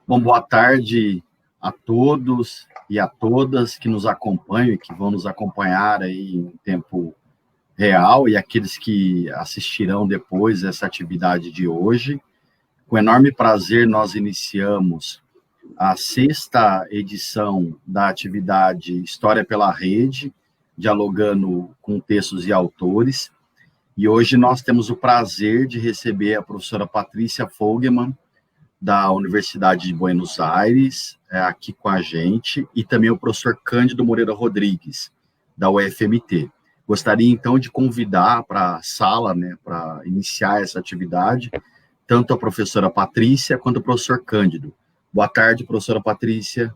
Bom, boa tarde a todos e a todas que nos acompanham e que vão nos acompanhar aí em tempo real e aqueles que assistirão depois essa atividade de hoje. Com enorme prazer, nós iniciamos a 6ª edição da atividade História pela Rede, dialogando com textos e autores. E hoje nós temos o prazer de receber a professora Patrícia Fogelman, da Universidade de Buenos Aires, aqui com a gente, e também o professor Cândido Moreira Rodrigues, da UFMT. Gostaria, então, de convidar para a sala, para iniciar essa atividade, tanto a professora Patrícia quanto o professor Cândido. Boa tarde, professora Patrícia.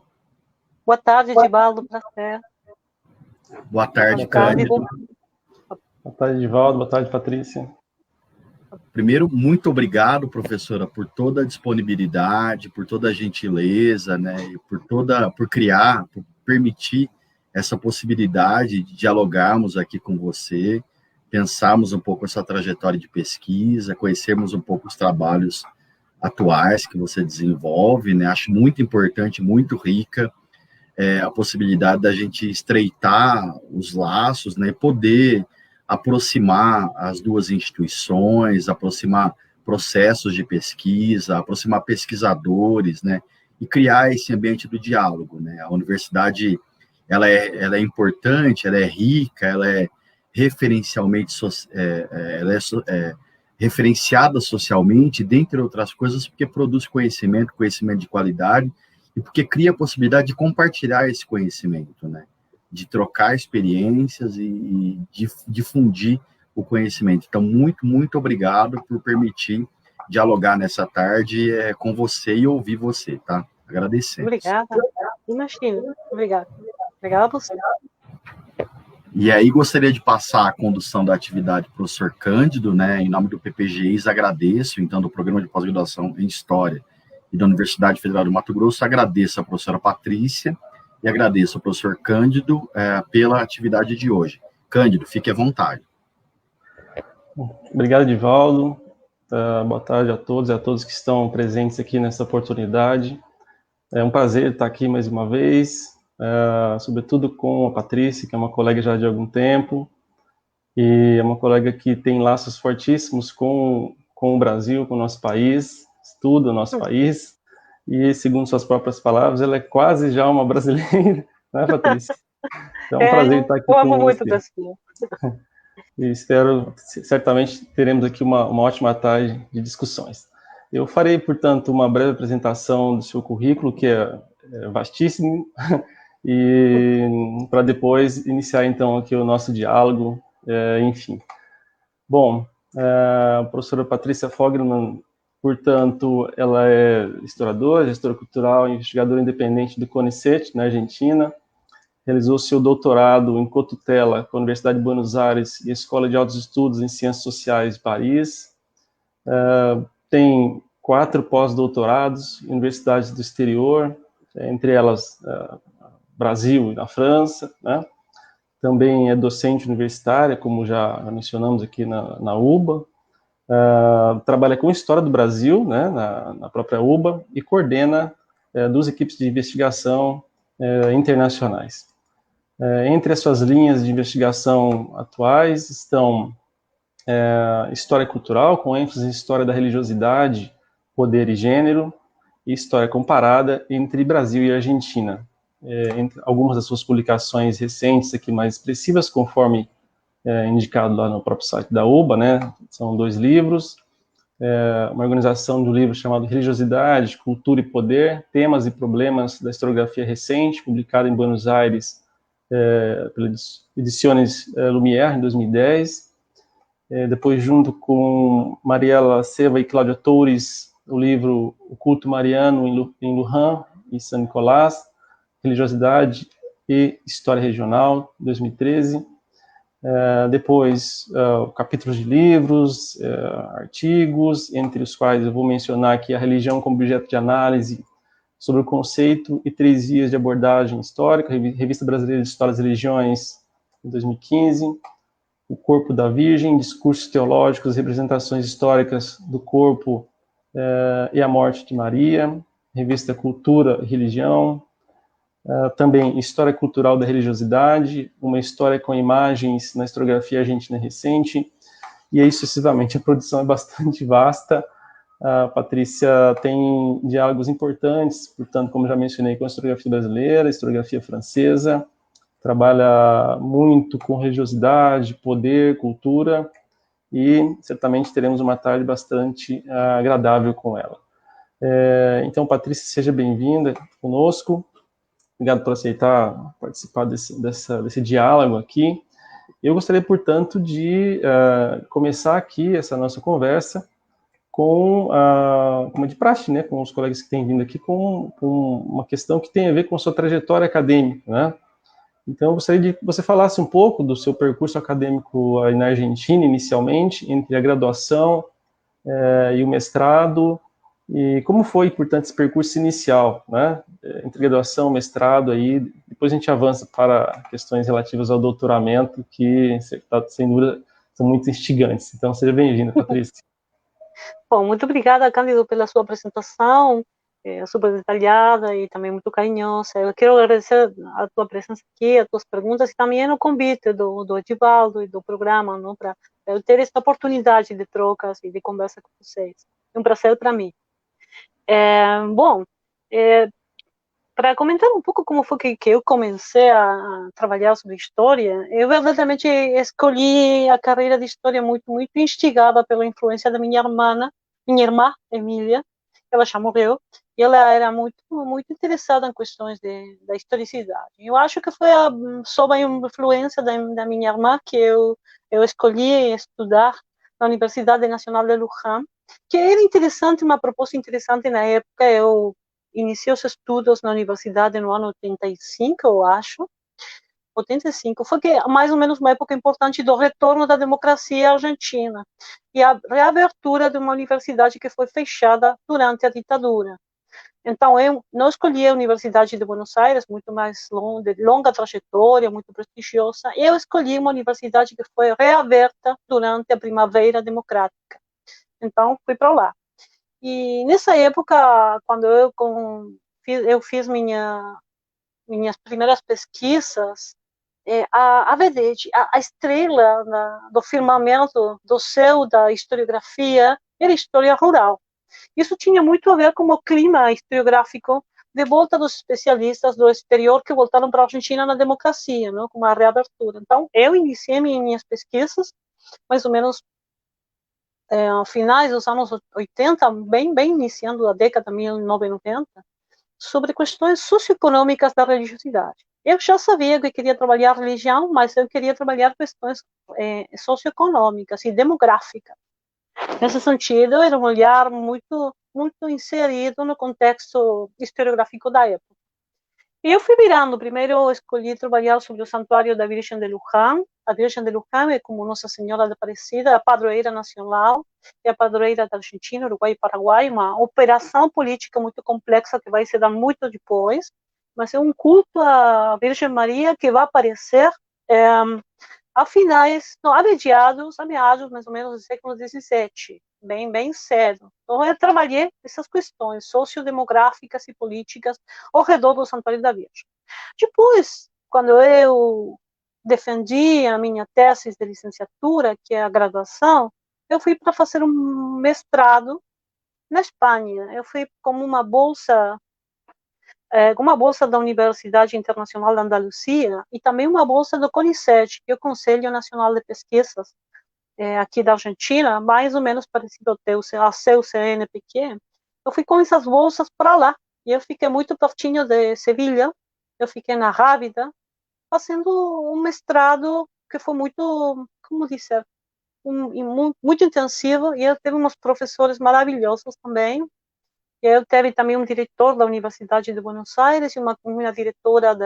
Boa tarde, Edivaldo. Prazer. Boa tarde, Cândido. Boa tarde, Edivaldo. Boa tarde, Patrícia. Primeiro, muito obrigado, professora, por toda a disponibilidade, por toda a gentileza, e por criar, por permitir essa possibilidade de dialogarmos aqui com você, pensarmos um pouco essa trajetória de pesquisa, conhecermos um pouco os trabalhos atuais que você desenvolve, Acho muito importante, muito rica a possibilidade da gente estreitar os laços, e poder aproximar as duas instituições, aproximar processos de pesquisa, aproximar pesquisadores, e criar esse ambiente do diálogo, A universidade, ela é importante, ela é rica, ela é referencialmente, referenciada socialmente, dentre outras coisas, porque produz conhecimento de qualidade, e porque cria a possibilidade de compartilhar esse conhecimento, de trocar experiências e de difundir o conhecimento. Então, muito, muito obrigado por permitir dialogar nessa tarde com você e ouvir você, tá? Agradecemos. Obrigada. Imagina. Obrigada. Obrigada a você. E aí, gostaria de passar a condução da atividade para o professor Cândido, em nome do PPGIS, agradeço, então, do Programa de Pós-Graduação em História e da Universidade Federal do Mato Grosso, agradeço a professora Patrícia, e agradeço ao professor Cândido pela atividade de hoje. Cândido, fique à vontade. Obrigado, Edivaldo. Boa tarde a todos e a todos que estão presentes aqui nessa oportunidade. É um prazer estar aqui mais uma vez, sobretudo com a Patrícia, que é uma colega já de algum tempo, e é uma colega que tem laços fortíssimos com o Brasil, com o nosso país, estuda o nosso país, e, segundo suas próprias palavras, ela é quase já uma brasileira, né, Patrícia? Então é um prazer estar aqui com você. Eu amo muito Brasil. E espero, certamente, teremos aqui uma ótima tarde de discussões. Eu farei, portanto, uma breve apresentação do seu currículo, que é vastíssimo, e para depois iniciar, então, aqui o nosso diálogo, enfim. Bom, a professora Patrícia Fogelman, portanto, ela é historiadora, gestora cultural, investigadora independente do CONICET, na Argentina. Realizou seu doutorado em cotutela com a Universidade de Buenos Aires e a Escola de Altos Estudos em Ciências Sociais de Paris. Tem 4 pós-doutorados em universidades do exterior, entre elas Brasil e na França, Também é docente universitária, como já mencionamos aqui na UBA. Trabalha com História do Brasil, na própria UBA, e coordena 2 equipes de investigação internacionais. Entre as suas linhas de investigação atuais estão História Cultural, com ênfase em História da Religiosidade, Poder e Gênero, e História Comparada entre Brasil e Argentina. Entre algumas das suas publicações recentes, aqui mais expressivas, conforme indicado lá no próprio site da UBA, são 2 livros, uma organização de um livro chamado Religiosidade, Cultura e Poder, Temas e Problemas da Historiografia Recente, publicado em Buenos Aires pelas Edições Lumière, em 2010. Depois, junto com Mariela Seva e Cláudia Toures, o livro O Culto Mariano em Luján e San Nicolás, Religiosidade e História Regional, 2013. Depois, capítulos de livros, artigos, entre os quais eu vou mencionar aqui A Religião como Objeto de Análise, sobre o conceito e 3 vias de abordagem histórica, Revista Brasileira de Histórias e Religiões, em 2015, O Corpo da Virgem, Discursos Teológicos e Representações Históricas do Corpo e a Morte de Maria, revista Cultura e Religião, também História Cultural da Religiosidade, uma história com imagens na historiografia argentina recente, e aí sucessivamente. A produção é bastante vasta. A Patrícia tem diálogos importantes, portanto, como já mencionei, com a historiografia brasileira, a historiografia francesa, trabalha muito com religiosidade, poder, cultura, e certamente teremos uma tarde bastante agradável com ela. Então, Patrícia, seja bem-vinda conosco. Obrigado por aceitar participar desse diálogo aqui. Eu gostaria, portanto, de começar aqui essa nossa conversa com, como de praxe, né, com os colegas que têm vindo aqui, com uma questão que tem a ver com a sua trajetória acadêmica, né? Então, eu gostaria de que você falasse um pouco do seu percurso acadêmico aí na Argentina, inicialmente, entre a graduação e o mestrado, e como foi, portanto, esse percurso inicial, né? Entre graduação, mestrado, aí, depois a gente avança para questões relativas ao doutoramento, que, sem dúvida, são muito instigantes. Então, seja bem-vinda, Patrícia. Bom, muito obrigada, Cândido, pela sua apresentação, super detalhada e também muito carinhosa. Eu quero agradecer a tua presença aqui, as tuas perguntas e também o convite do Edivaldo e do programa, não, para eu ter esta oportunidade de trocas e de conversa com vocês. É um prazer para mim. Bom, para comentar um pouco como foi que eu comecei a trabalhar sobre história, eu verdadeiramente escolhi a carreira de história muito instigada pela influência da minha irmã, Emília, ela já morreu, e ela era muito interessada em questões da historicidade. Eu acho que foi sob a influência da minha irmã que eu escolhi estudar na Universidade Nacional de Luján, que era interessante, uma proposta interessante na época. Eu iniciei os estudos na universidade no ano 85, eu acho. 85, foi mais ou menos uma época importante do retorno da democracia argentina e a reabertura de uma universidade que foi fechada durante a ditadura. Então, eu não escolhi a Universidade de Buenos Aires, muito mais de longa trajetória, muito prestigiosa. Eu escolhi uma universidade que foi reaberta durante a Primavera Democrática. Então, fui para lá. E nessa época, quando eu fiz minhas primeiras pesquisas, a vedete, a estrela do firmamento do céu da historiografia era a história rural. Isso tinha muito a ver com o clima historiográfico de volta dos especialistas do exterior que voltaram para a Argentina na democracia, não? Com uma reabertura. Então, eu iniciei minhas pesquisas, mais ou menos finais dos anos 80, bem iniciando a década de 1990, sobre questões socioeconômicas da religiosidade. Eu já sabia que eu queria trabalhar religião, mas eu queria trabalhar questões socioeconômicas e demográficas. Nesse sentido, era um olhar muito inserido no contexto historiográfico da época. E eu fui virando. Primeiro, eu escolhi trabalhar sobre o Santuário da Virgem de Luján. A Virgem de Luján é como Nossa Senhora de Aparecida, a padroeira nacional, é a padroeira da Argentina, Uruguai e Paraguai, uma operação política muito complexa que vai se dar muito depois, mas é um culto à Virgem Maria que vai aparecer a meados mais ou menos do século XVII, bem cedo. Então, eu trabalhei essas questões sociodemográficas e políticas ao redor do Santuário da Virgem. Depois, quando eu defendi a minha tese de licenciatura, que é a graduação, eu fui para fazer um mestrado na Espanha. Eu fui com uma bolsa da Universidade Internacional da Andaluzia e também uma bolsa do CONICET, que é o Conselho Nacional de Pesquisas aqui da Argentina, mais ou menos parecido ao seu CNPq. Eu fui com essas bolsas para lá, e eu fiquei muito pertinho de Sevilha, eu fiquei na Rábida, fazendo um mestrado que foi muito, como dizer, muito intensivo, e eu tive uns professores maravilhosos também. Eu tive também um diretor da Universidade de Buenos Aires e uma diretora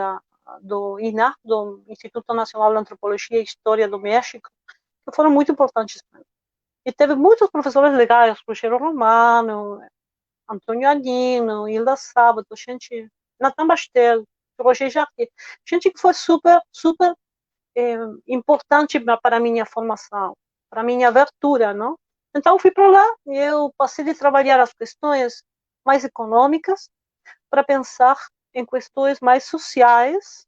do INAH, do Instituto Nacional de Antropologia e História do México, que foram muito importantes para mim. E teve muitos professores legais, Rogério Romano, Antônio Alino, Hilda Sábato, gente, Nathan Bastel, Roger Jarque, gente que foi super importante para a minha formação, para a minha abertura, não? Então, fui para lá e eu passei de trabalhar as questões mais econômicas, para pensar em questões mais sociais,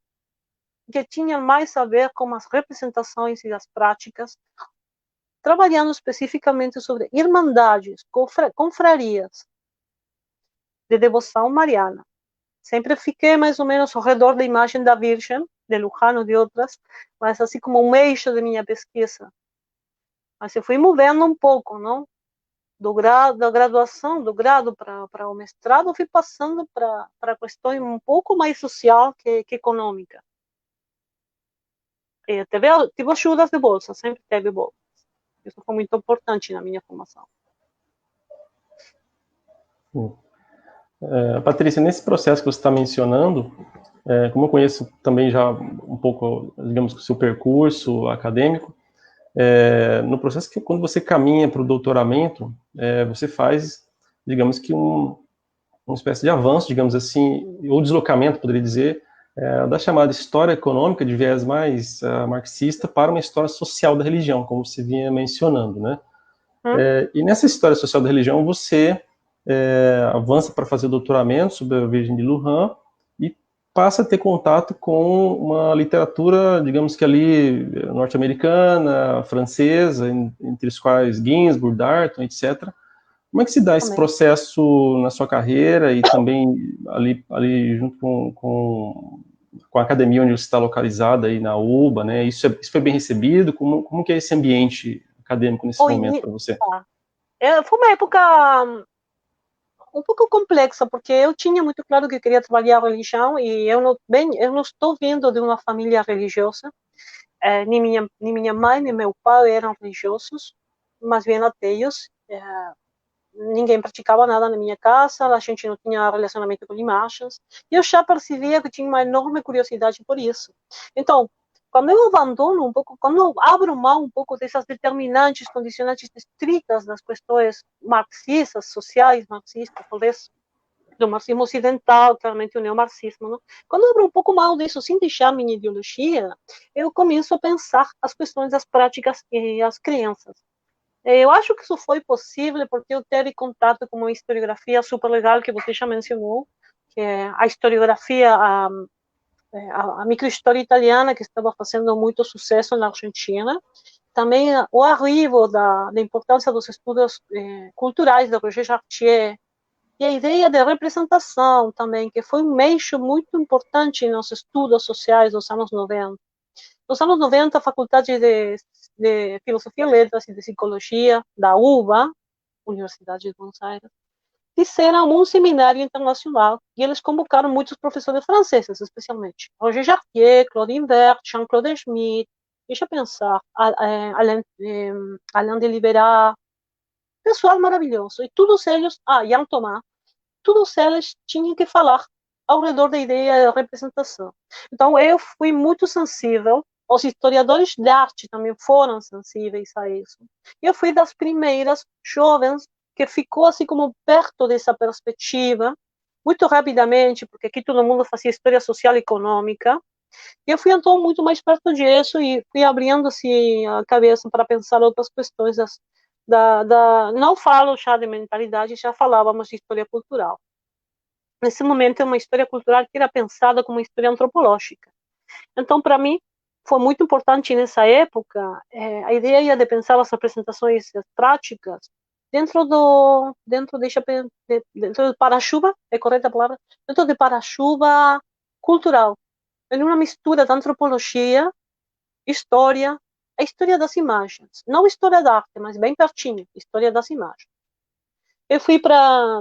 que tinham mais a ver com as representações e as práticas, trabalhando especificamente sobre irmandades, confrarias de devoção mariana. Sempre fiquei mais ou menos ao redor da imagem da Virgem, de Luján e de outras, mas assim como um eixo de minha pesquisa. Mas eu fui movendo um pouco, não? Da graduação, do grado para o mestrado, fui passando para a questão um pouco mais social que econômica. E tive ajudas de bolsa, sempre teve bolsa. Isso foi muito importante na minha formação. Patrícia, nesse processo que você está mencionando, como eu conheço também já um pouco, digamos, o seu percurso acadêmico, no processo que quando você caminha para o doutoramento, você faz, digamos que uma espécie de avanço, digamos assim, ou deslocamento, poderia dizer, da chamada história econômica de viés mais marxista para uma história social da religião, como você vinha mencionando, né? E nessa história social da religião, você avança para fazer o doutoramento sobre a Virgem de Luján e passa a ter contato com uma literatura, digamos que ali, norte-americana, francesa, entre os quais Ginsburg, Darton, etc. Como é que se dá esse processo na sua carreira e também ali junto com a academia onde você está localizada, aí na UBA, né? Isso foi bem recebido? Como que é esse ambiente acadêmico nesse momento para você? Foi uma época um pouco complexa, porque eu tinha muito claro que eu queria trabalhar a religião e eu não estou vindo de uma família religiosa, nem minha mãe nem meu pai eram religiosos, mas bem ateus. Ninguém praticava nada na minha casa, a gente não tinha relacionamento com imagens, e eu já percebia que tinha uma enorme curiosidade por isso. Então, quando eu abandono um pouco, quando eu abro mão um pouco dessas determinantes, condicionantes estritas das questões marxistas, sociais marxistas, talvez do marxismo ocidental, claramente o neomarxismo, não? Quando eu abro um pouco mão disso, sem deixar minha ideologia, eu começo a pensar as questões das práticas e as crenças. Eu acho que isso foi possível porque eu tive contato com uma historiografia super legal que você já mencionou, que é a historiografia, a microhistória italiana, que estava fazendo muito sucesso na Argentina. Também o arrivo da importância dos estudos culturais de Roger Chartier, e a ideia de representação também, que foi um eixo muito importante nos estudos sociais dos anos 90. Nos anos 90, a Faculdade de Filosofia, Letras e de Psicologia da UBA, Universidade de Buenos Aires, fizeram um seminário internacional e eles convocaram muitos professores franceses, especialmente Roger Chartier, Claude Invert, Jean-Claude Schmitt, deixa eu pensar, Alain de Libera, pessoal maravilhoso, e todos eles, Jan Thomas, todos eles tinham que falar ao redor da ideia da representação. Então, eu fui muito sensível, os historiadores de arte também foram sensíveis a isso. Eu fui das primeiras jovens que ficou assim como perto dessa perspectiva, muito rapidamente, porque aqui todo mundo fazia história social e econômica, e eu fui então muito mais perto disso e fui abrindo assim a cabeça para pensar outras questões não falo já de mentalidade, já falávamos de história cultural. Nesse momento é uma história cultural que era pensada como uma história antropológica. Então, para mim, foi muito importante nessa época a ideia de pensar as representações práticas dentro do para-chuva, é correta a palavra? Dentro de para-chuva cultural, em uma mistura de antropologia, história, a história das imagens, não história da arte, mas bem pertinho, história das imagens. Eu fui para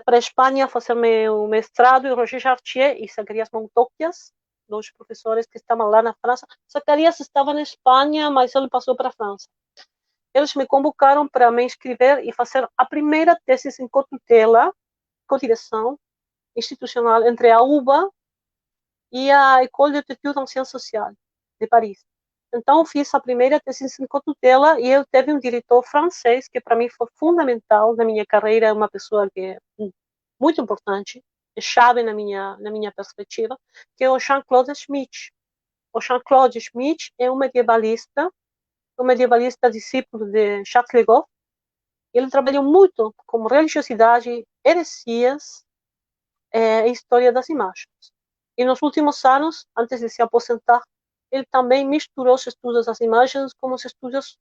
a Espanha fazer meu mestrado em Roger Chartier e Zacarias Montocchias, dois professores que estavam lá na França. Zacarias estava na Espanha, mas ele passou para a França. Eles me convocaram para me inscrever e fazer a primeira tese em cotutela, co-direção institucional entre a UBA e a École d'études en Sciences Sociales de Paris. Então, fiz a primeira tese em cotutela e eu tive um diretor francês que para mim foi fundamental na minha carreira, uma pessoa que é muito importante, é chave na minha perspectiva, que é o Jean-Claude Schmitt. O Jean-Claude Schmitt é um medievalista discípulo de Jacques Le Goff. Ele trabalhou muito com religiosidade, heresias, a história das imagens. E nos últimos anos, antes de se aposentar, ele também misturou os estudos das imagens com os estudos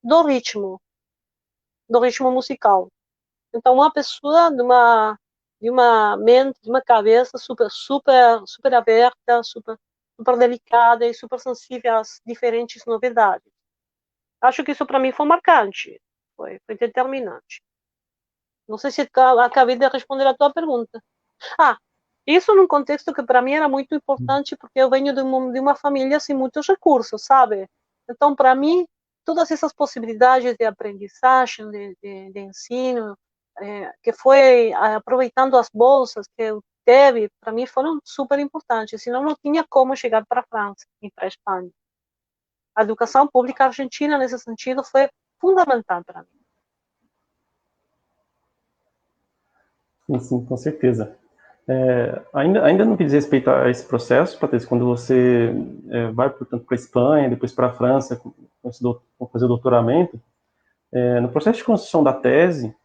do ritmo musical. Então, uma pessoa de uma mente, de uma cabeça super aberta, super delicada e super sensível às diferentes novidades. Acho que isso para mim foi marcante, foi determinante. Não sei se acabei de responder a tua pergunta. Isso num contexto que para mim era muito importante, porque eu venho de uma família sem muitos recursos, sabe? Então, para mim, todas essas possibilidades de aprendizagem, de ensino, que foi aproveitando as bolsas que eu teve, para mim foram super importantes, senão não tinha como chegar para a França e para a Espanha. A educação pública argentina, nesse sentido, foi fundamental para mim. Sim, com certeza. Ainda no que diz respeito a esse processo, Patrícia, quando você vai, portanto, para a Espanha, depois para a França, com fazer o doutoramento, no processo de construção da tese,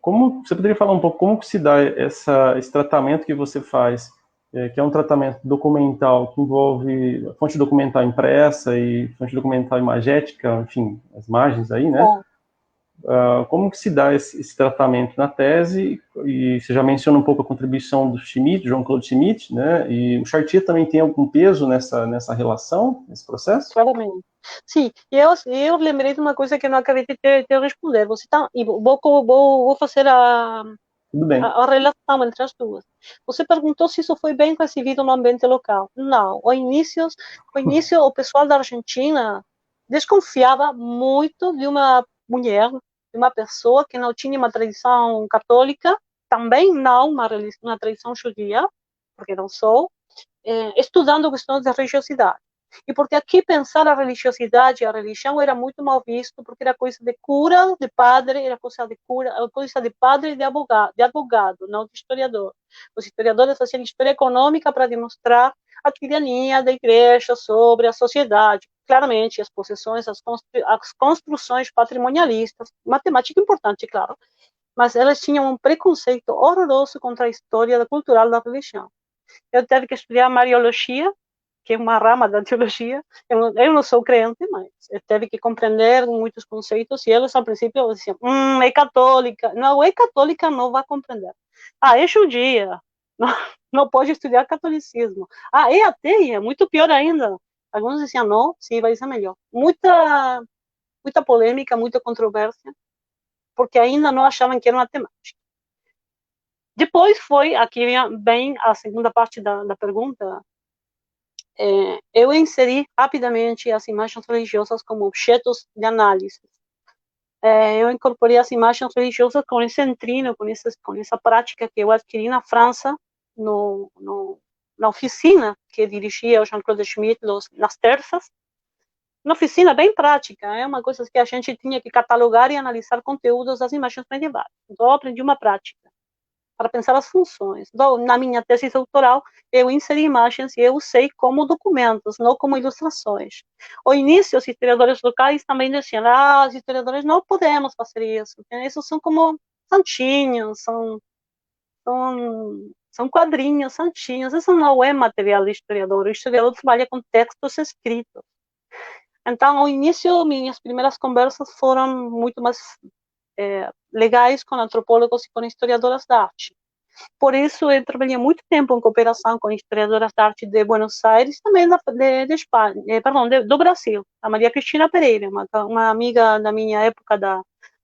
como você poderia falar um pouco como que se dá esse tratamento que você faz, que é um tratamento documental que envolve fonte documental impressa e fonte documental imagética, enfim, as imagens aí, né? Bom, Como que se dá esse tratamento na tese? E você já menciona um pouco a contribuição do Schmitt, Jean-Claude Schmitt, né? E o Chartier também tem algum peso nessa relação, nesse processo? claramente. Sim, eu lembrei de uma coisa que eu não acabei de te responder. Você e vou fazer Tudo bem. a relação entre as duas. Você perguntou se isso foi bem recebido no ambiente local. Não. Ao início, o pessoal da Argentina desconfiava muito de uma mulher, de uma pessoa que não tinha uma tradição católica, também não uma tradição judia, porque não sou, estudando questões de religiosidade. E porque aqui pensar a religiosidade e a religião era muito mal visto, porque era coisa de cura, de padre, era coisa de cura, coisa de padre e de advogado, não de historiador. Os historiadores faziam história econômica para demonstrar a tirania da igreja sobre a sociedade. Claramente, as possessões, as construções patrimonialistas, matemática importante, claro, mas elas tinham um preconceito horroroso contra a história cultural da religião. Eu tive que estudar Mariologia, que é uma rama da teologia. Eu não sou crente, mas eu tive que compreender muitos conceitos, e eles, ao princípio, diziam, é católica. Não, é católica, não vai compreender. É judia. Não pode estudar catolicismo. É ateia, muito pior ainda. Alguns diziam, não, sim, vai ser melhor. Muita polêmica, muita controvérsia, porque ainda não achavam que era uma temática. Depois foi, aqui vem a segunda parte da pergunta, eu inseri rapidamente as imagens religiosas como objetos de análise. Eu incorporei as imagens religiosas com esse trino, com essa prática que eu adquiri na França, na oficina que dirigia o Jean-Claude Schmitt nas terças. Uma oficina bem prática, é uma coisa que a gente tinha que catalogar e analisar conteúdos das imagens medievais. Então, eu aprendi uma prática para pensar as funções. Então, na minha tese doutoral, eu inseri imagens e eu usei como documentos, não como ilustrações. Ao início, os historiadores locais também diziam, os historiadores não podemos fazer isso, isso são como santinhos, são quadrinhos, santinhos, isso não é material de historiador, o historiador trabalha com textos escritos. Então, ao início, minhas primeiras conversas foram muito mais legais com antropólogos e com historiadoras da arte. Por isso, eu trabalhei muito tempo em cooperação com historiadoras da arte de Buenos Aires, também de Espanha, do Brasil. A Maria Cristina Pereira, uma amiga da minha época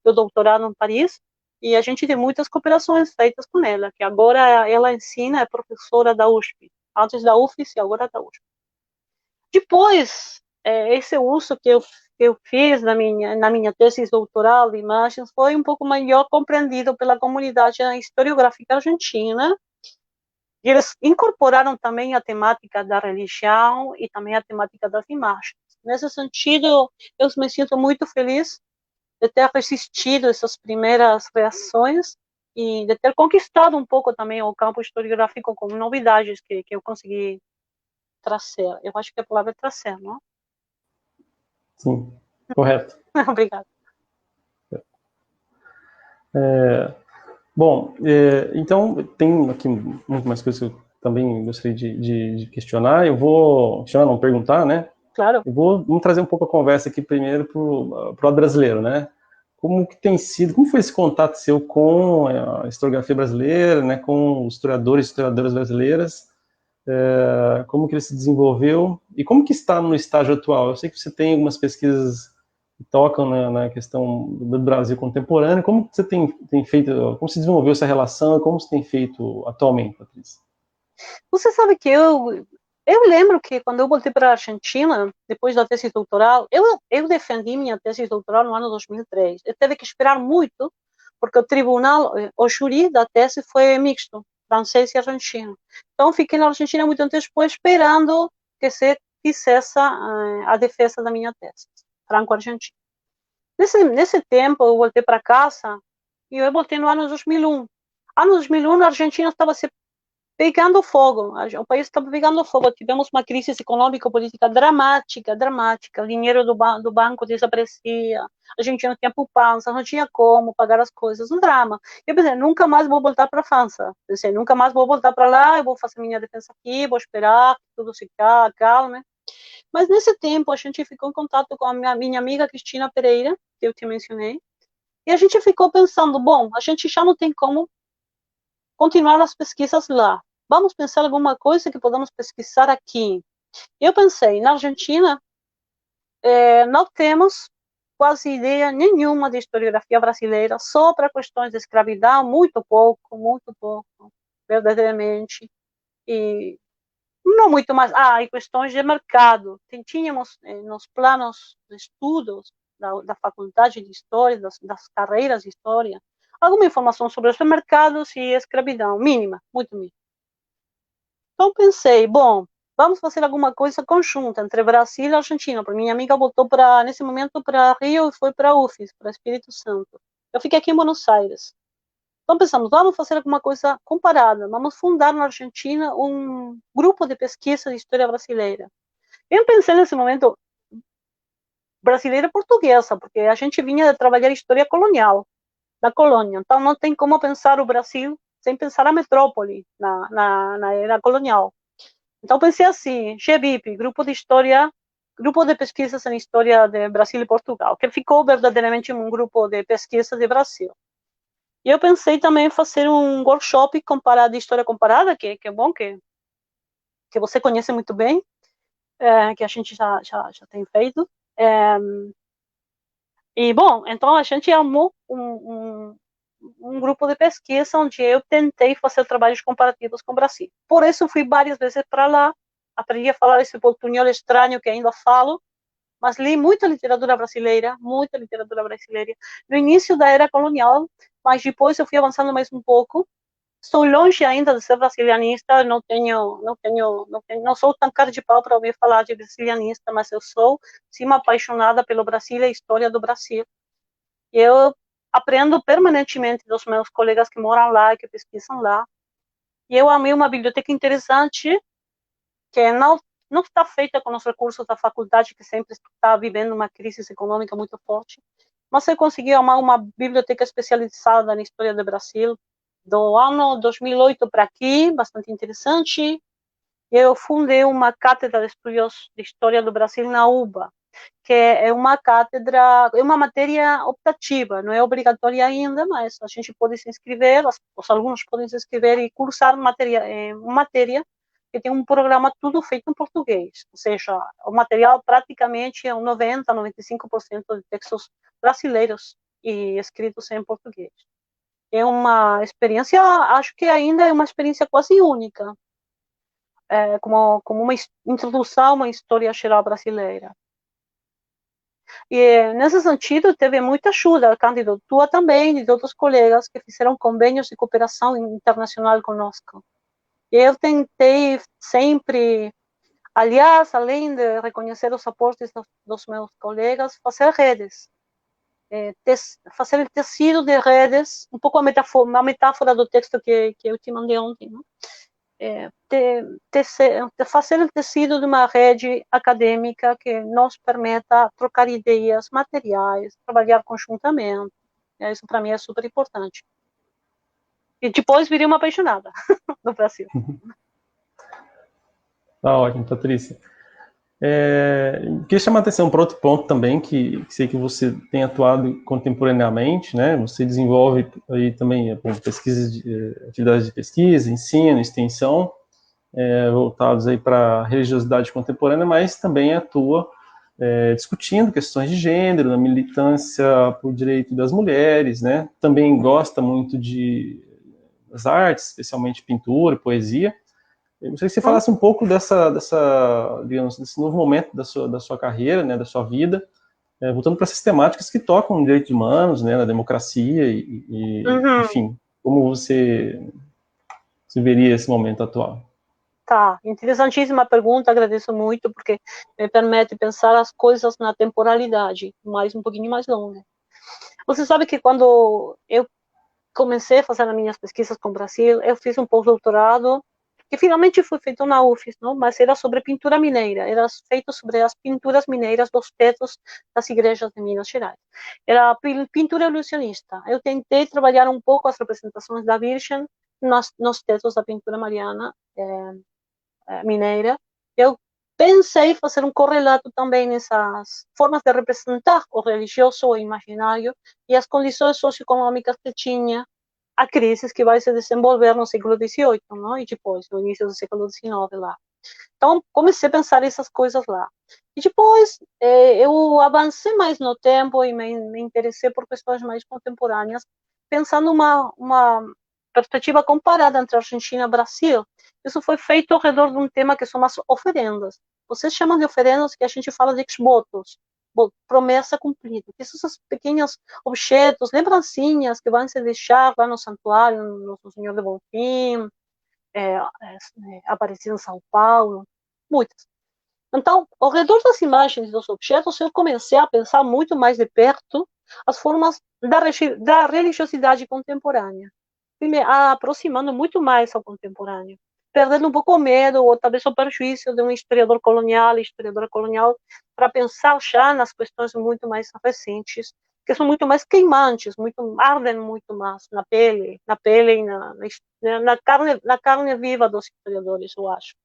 do doutorado em Paris, e a gente tem muitas cooperações feitas com ela, que agora ela ensina, é professora da USP, antes da UFES e agora da USP. Depois, esse uso que eu fiz na minha tese doutoral de imagens foi um pouco melhor compreendido pela comunidade historiográfica argentina, e eles incorporaram também a temática da religião e também a temática das imagens. Nesse sentido, eu me sinto muito feliz de ter resistido essas primeiras reações e de ter conquistado um pouco também o campo historiográfico com novidades que eu consegui trazer. Eu acho que a palavra é trazer, não? Sim, correto. Obrigada. Bom, então tem aqui muito mais coisas que eu também gostaria de questionar. Eu vou questionar, não perguntar, né? Claro. Vamos trazer um pouco a conversa aqui primeiro para o lado brasileiro, né? Como foi esse contato seu com a historiografia brasileira, né? Com os historiadores e historiadoras brasileiras? Como que ele se desenvolveu e como que está no estágio atual? Eu sei que você tem algumas pesquisas que tocam na questão do Brasil contemporâneo. Como que você tem feito, como se desenvolveu essa relação e como você tem feito atualmente, Patrícia? Você sabe que eu lembro que quando eu voltei para a Argentina, depois da tese doutoral, eu defendi minha tese doutoral no ano 2003. Eu teve que esperar muito, porque o tribunal, o júri da tese foi mixto, francês e argentino. Então, fiquei na Argentina muito tempo depois, esperando que se fizesse a defesa da minha tese, franco-argentina. Nesse tempo, eu voltei para casa, e eu voltei no ano 2001. Ano 2001, a Argentina estava se pegando fogo, o país estava pegando fogo, tivemos uma crise econômica-política dramática, o dinheiro do banco desaparecia, a gente não tinha poupança, não tinha como pagar as coisas, um drama. Eu pensei, nunca mais vou voltar para a França, pensei, nunca mais vou voltar para lá, eu vou fazer minha defesa aqui, vou esperar que tudo se calme. Mas nesse tempo a gente ficou em contato com a minha amiga Cristina Pereira, que eu te mencionei, e a gente ficou pensando, bom, a gente já não tem como continuar as pesquisas lá. Vamos pensar alguma coisa que podamos pesquisar aqui. Eu pensei, na Argentina, não temos quase ideia nenhuma de historiografia brasileira, só para questões de escravidão, muito pouco, verdadeiramente. E não muito mais. E questões de mercado. Tínhamos nos planos de estudos da faculdade de História, das carreiras de História, alguma informação sobre os mercados e escravidão, mínima, muito mínima. Então pensei, bom, vamos fazer alguma coisa conjunta entre Brasil e Argentina, porque minha amiga voltou nesse momento para Rio e foi para UFES, para Espírito Santo. Eu fiquei aqui em Buenos Aires. Então pensamos, vamos fazer alguma coisa comparada, vamos fundar na Argentina um grupo de pesquisa de história brasileira. Eu pensei nesse momento brasileira portuguesa, porque a gente vinha de trabalhar história colonial, da colônia, então não tem como pensar o Brasil sem pensar a metrópole na era colonial. Então pensei assim, GBIP, Grupo de Pesquisas em História de Brasil e Portugal, que ficou verdadeiramente um grupo de pesquisa de Brasil. E eu pensei também em fazer um workshop de história comparada, que é bom, que você conhece muito bem, que a gente já tem feito. E, bom, então a gente armou um grupo de pesquisa onde eu tentei fazer trabalhos comparativos com o Brasil. Por isso fui várias vezes para lá, aprendi a falar esse portunhol estranho que ainda falo, mas li muita literatura brasileira, no início da era colonial, mas depois eu fui avançando mais um pouco. Estou longe ainda de ser brasilianista, não sou tão cara de pau para ouvir falar de brasilianista, mas eu sou, sim, apaixonada pelo Brasil e a história do Brasil. Eu aprendo permanentemente dos meus colegas que moram lá e que pesquisam lá. E eu amei uma biblioteca interessante que não está feita com os recursos da faculdade, que sempre está vivendo uma crise econômica muito forte, mas eu consegui amar uma biblioteca especializada na história do Brasil do ano 2008 para aqui, bastante interessante. Eu fundei uma cátedra de estudos de história do Brasil na UBA, que é uma cátedra, é uma matéria optativa, não é obrigatória ainda, mas a gente pode se inscrever, os alunos podem se inscrever e cursar uma matéria que tem um programa tudo feito em português, ou seja, o material praticamente é 90, 95% de textos brasileiros e escritos em português. É uma experiência, acho que ainda é uma experiência quase única, como uma introdução a uma história geral brasileira. E, nesse sentido, teve muita ajuda, Cândido, tua também, e de outros colegas que fizeram convênios de cooperação internacional conosco. E eu tentei sempre, aliás, além de reconhecer os aportes dos meus colegas, fazer redes, fazer o tecido de redes, um pouco a metáfora do texto que eu te mandei ontem, não? Fazer o tecido de uma rede acadêmica que nos permita trocar ideias, materiais, trabalhar conjuntamente. Isso para mim é super importante. E depois virei uma apaixonada no Brasil. Tá ótimo, Patrícia. Queria chamar a atenção para outro ponto também, que sei que você tem atuado contemporaneamente, né? Você desenvolve aí também pesquisas, atividades de pesquisa, ensino, extensão, voltados aí para a religiosidade contemporânea, mas também atua discutindo questões de gênero, na militância por direito das mulheres, né? Também gosta muito das artes, especialmente pintura, poesia. Eu gostaria que você falasse um pouco digamos, desse novo momento da sua carreira, né, da sua vida, voltando para essas temáticas que tocam direitos humanos, né, na democracia enfim, como você veria esse momento atual? Tá, interessantíssima pergunta, agradeço muito, porque me permite pensar as coisas na temporalidade, um pouquinho mais longa. Você sabe que quando eu comecei a fazer as minhas pesquisas com o Brasil, eu fiz um pós-doutorado, que finalmente foi feito na UFES, não? Mas era sobre pintura mineira, era feito sobre as pinturas mineiras dos tetos das igrejas de Minas Gerais. Era pintura ilusionista. Eu tentei trabalhar um pouco as representações da Virgem nos tetos da pintura mariana, mineira. Eu pensei fazer um correlato também nessas formas de representar o religioso, o imaginário e as condições socioeconômicas que tinha a crise que vai se desenvolver no século XVIII, não? E depois, no início do século XIX lá. Então, comecei a pensar essas coisas lá. E depois, eu avancei mais no tempo e me interessei por questões mais contemporâneas, pensando uma perspectiva comparada entre Argentina e Brasil. Isso foi feito ao redor de um tema que são as oferendas. Vocês chamam de oferendas que a gente fala de ex-votos, promessa cumprida. Esses são pequenos objetos, lembrancinhas que vão se deixar lá no santuário, no Nosso Senhor de Bonfim, Aparecida em São Paulo, muitas. Então, ao redor das imagens dos objetos, eu comecei a pensar muito mais de perto as formas da religiosidade contemporânea, me aproximando muito mais ao contemporâneo, perdendo um pouco o medo ou talvez o prejuízo de um historiadora colonial, para pensar já nas questões muito mais recentes, que são muito mais queimantes, ardem muito mais na pele e na carne viva dos historiadores, eu acho.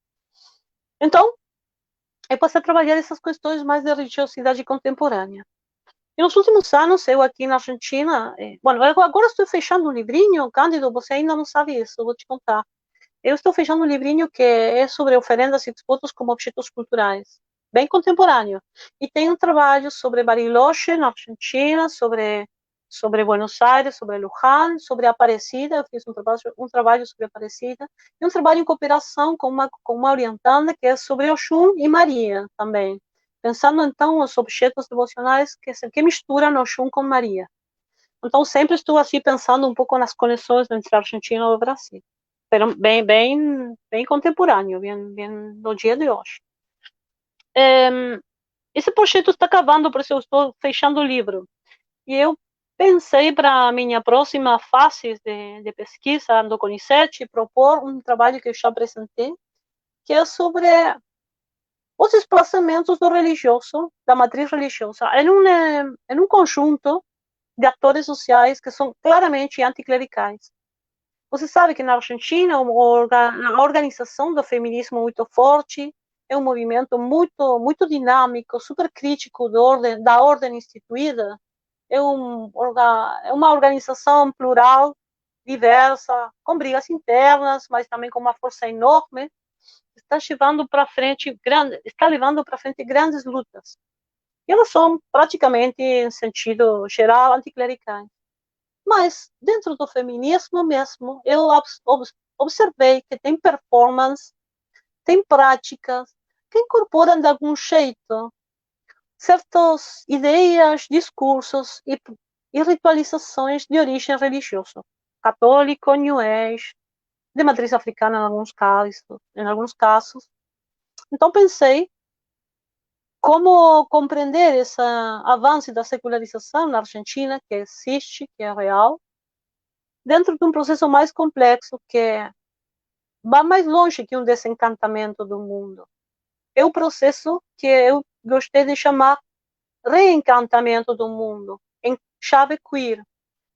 Então, eu passei a trabalhar essas questões mais da religiosidade contemporânea. E nos últimos anos, eu aqui na Argentina, eu agora estou fechando um livrinho, Cândido, você ainda não sabe isso, eu vou te contar. Eu estou fechando um livrinho que é sobre oferendas e disputas como objetos culturais, bem contemporâneo. E tem um trabalho sobre Bariloche, na Argentina, sobre Buenos Aires, sobre Luján, sobre Aparecida. Eu fiz um trabalho sobre Aparecida. E um trabalho em cooperação com uma orientanda que é sobre Oxum e Maria também. Pensando, então, os objetos devocionais que misturam Oxum com Maria. Então, sempre estou assim pensando um pouco nas conexões entre a Argentina e o Brasil. Bem contemporâneo, bem no dia de hoje. Esse projeto está acabando, por isso eu estou fechando o livro. E eu pensei para a minha próxima fase de pesquisa do CONICET propor um trabalho que eu já apresentei, que é sobre os desplaçamentos do religioso, da matriz religiosa, em um conjunto de atores sociais que são claramente anticlericais. Você sabe que na Argentina a organização do feminismo é muito forte, é um movimento muito dinâmico, super crítico da ordem instituída, é uma organização plural, diversa, com brigas internas, mas também com uma força enorme, está levando para frente grandes lutas. E elas são praticamente, em sentido geral, anticlericais. Mas, dentro do feminismo mesmo, eu observei que tem performance, tem práticas que incorporam de algum jeito certas ideias, discursos e ritualizações de origem religiosa, católico, New Age, de matriz africana em alguns casos. Então pensei como compreender esse avanço da secularização na Argentina, que existe, que é real, dentro de um processo mais complexo que vai mais longe que um desencantamento do mundo. É o processo que eu gostei de chamar reencantamento do mundo, em chave queer,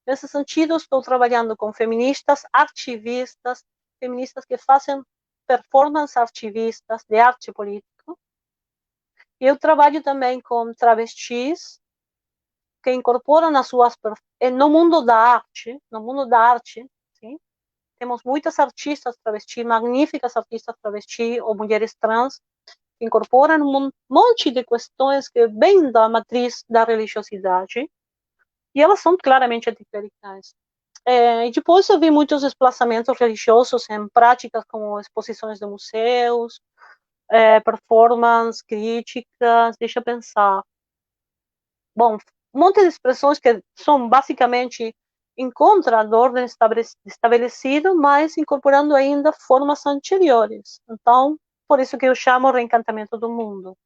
Nesse sentido, estou trabalhando com feministas, ativistas, feministas que fazem performance ativistas de arte política. E eu trabalho também com travestis que incorporam as suas no mundo da arte, sim? Temos muitas artistas travesti, magníficas artistas travesti ou mulheres trans que incorporam um monte de questões que vêm da matriz da religiosidade e elas são claramente anticlericais. E depois eu vi muitos desplaçamentos religiosos em práticas como exposições de museus, performance, críticas, deixa eu pensar. Bom, um monte de expressões que são basicamente em contra da ordem estabelecida, mas incorporando ainda formas anteriores. Então, por isso que eu chamo reencantamento do mundo.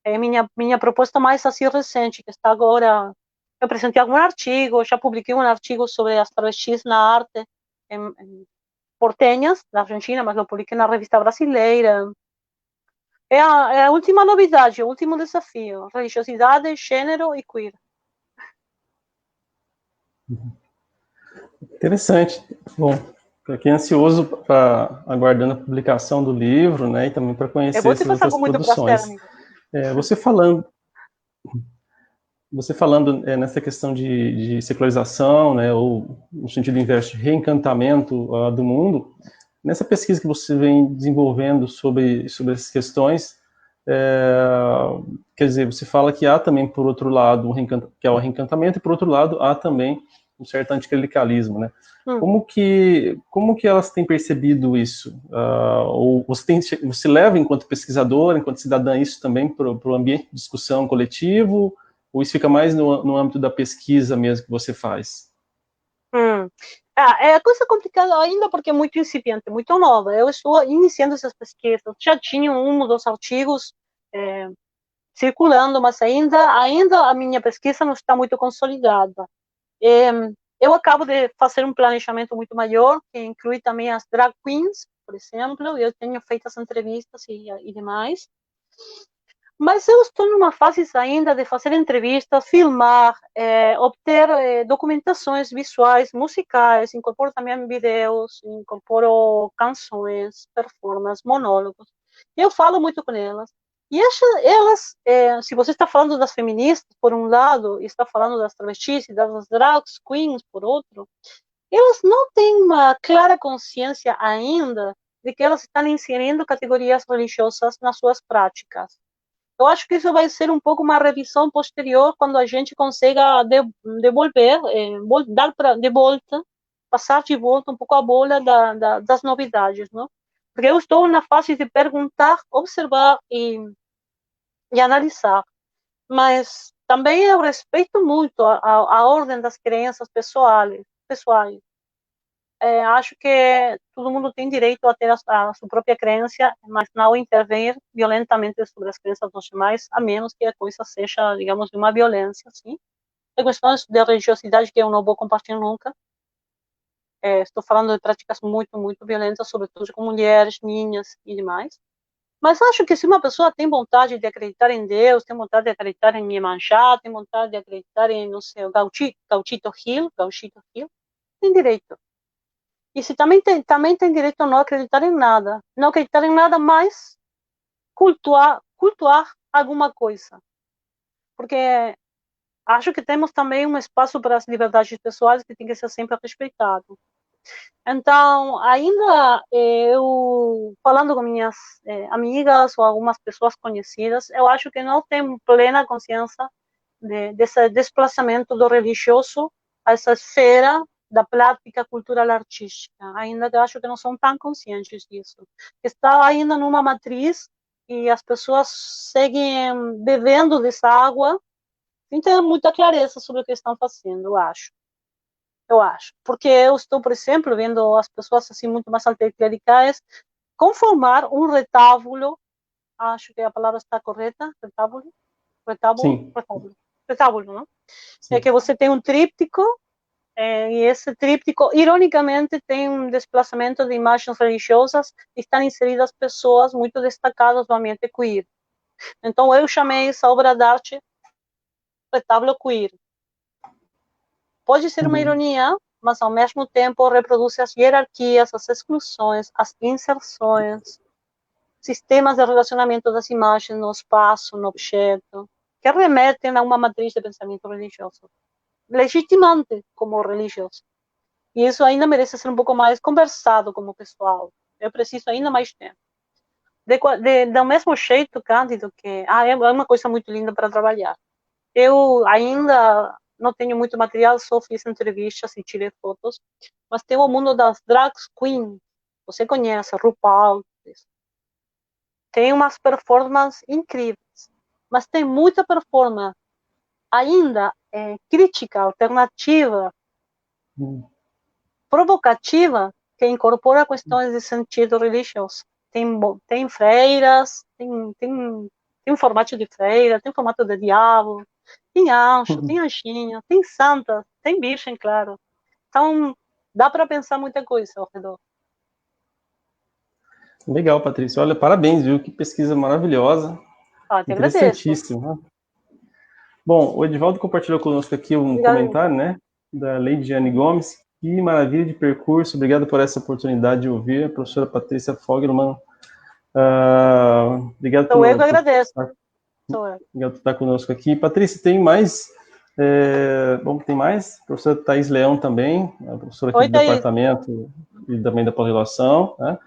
É minha proposta mais assim recente, que está agora. Eu apresentei algum artigo, já publiquei um artigo sobre as travestis na arte em porteñas, da Argentina, mas eu publiquei na revista brasileira. É a última novidade, o último desafio: religiosidade, gênero e queer. Interessante. Bom, fiquei ansioso para aguardando a publicação do livro, né, e também para conhecer essas outras produções. Prazer, você falando nessa questão de secularização, né, ou no sentido inverso, de reencantamento do mundo, nessa pesquisa que você vem desenvolvendo sobre essas questões, quer dizer, você fala que há também, por outro lado, que é o reencantamento, e por outro lado, há também um certo anticlericalismo, né? Como que elas têm percebido isso? Ou você leva, enquanto pesquisadora, enquanto cidadã, isso também para o ambiente de discussão coletivo? Ou isso fica mais no âmbito da pesquisa mesmo que você faz? É coisa complicada ainda porque é muito incipiente, muito nova. Eu estou iniciando essas pesquisas. Já tinha um dos artigos circulando, mas ainda a minha pesquisa não está muito consolidada. Eu acabo de fazer um planejamento muito maior, que inclui também as drag queens, por exemplo. Eu tenho feito as entrevistas e demais. Mas eu estou numa fase ainda de fazer entrevistas, filmar, obter documentações visuais, musicais, incorporo também vídeos, incorporo canções, performances, monólogos. Eu falo muito com elas. E elas, se você está falando das feministas, por um lado, e está falando das travestis e das drag queens, por outro, elas não têm uma clara consciência ainda de que elas estão inserindo categorias religiosas nas suas práticas. Eu acho que isso vai ser um pouco uma revisão posterior, quando a gente consiga devolver, dar de volta, passar de volta um pouco a bola das novidades, não? Porque eu estou na fase de perguntar, observar e analisar, mas também eu respeito muito a ordem das crenças pessoais. Acho que todo mundo tem direito a ter a sua própria crença, mas não intervir violentamente sobre as crenças dos demais, a menos que a coisa seja, digamos, de uma violência, sim. Tem questões de religiosidade que eu não vou compartilhar nunca. Estou falando de práticas muito, muito violentas, sobretudo com mulheres, meninas e demais. Mas acho que se uma pessoa tem vontade de acreditar em Deus, tem vontade de acreditar em Iemanjá, tem vontade de acreditar em, não sei, Gauchito Hill, tem direito. E se também tem direito a não acreditar em nada. Não acreditar em nada, mas cultuar alguma coisa. Porque acho que temos também um espaço para as liberdades pessoais que tem que ser sempre respeitado. Então, ainda eu, falando com minhas amigas ou algumas pessoas conhecidas, eu acho que não tenho plena consciência desse desplazamento do religioso a essa esfera da prática cultural artística. Ainda acho que não são tão conscientes disso. Está ainda numa matriz e as pessoas seguem bebendo dessa água sem ter muita clareza sobre o que estão fazendo, eu acho. Porque eu estou, por exemplo, vendo as pessoas assim muito mais anticlericais conformar um retábulo, acho que a palavra está correta, retábulo, não? Sim. É que você tem um tríptico, e esse tríptico, ironicamente, tem um desplazamento de imagens religiosas e estão inseridas pessoas muito destacadas no ambiente queer. Então, eu chamei essa obra de arte retábulo queer. pode ser uma ironia, mas ao mesmo tempo reproduz as hierarquias, as exclusões, as inserções, sistemas de relacionamento das imagens no espaço, no objeto, que remetem a uma matriz de pensamento religioso, legitimante como religioso. E isso ainda merece ser um pouco mais conversado como pessoal. Eu preciso ainda mais tempo. Do mesmo jeito, Cândido, que é uma coisa muito linda para trabalhar. Eu ainda não tenho muito material, só fiz entrevistas e tirei fotos, mas tem o mundo das drag queens. Você conhece, RuPaul. Tem umas performances incríveis, mas tem muita performance ainda crítica, alternativa, provocativa, que incorpora questões de sentido religioso. Tem freiras, tem um formato de freira, tem formato de diabo, tem anjo, tem anjinha, tem santa, tem virgem, claro. Então, dá para pensar muita coisa ao redor. Legal, Patrícia. Olha, parabéns, viu? Que pesquisa maravilhosa. Te agradeço. Interessantíssimo. Né? Bom, o Edivaldo compartilhou conosco aqui um comentário, né? Da Leidiane Gomes. Que maravilha de percurso. Obrigado por essa oportunidade de ouvir. A professora Patrícia Fogelman. Obrigado eu que agradeço. Obrigado por estar conosco aqui. Patrícia, tem mais? Bom, tem mais? A professora Thaís Leão também, a professora aqui do departamento e também da pós-graduação, né?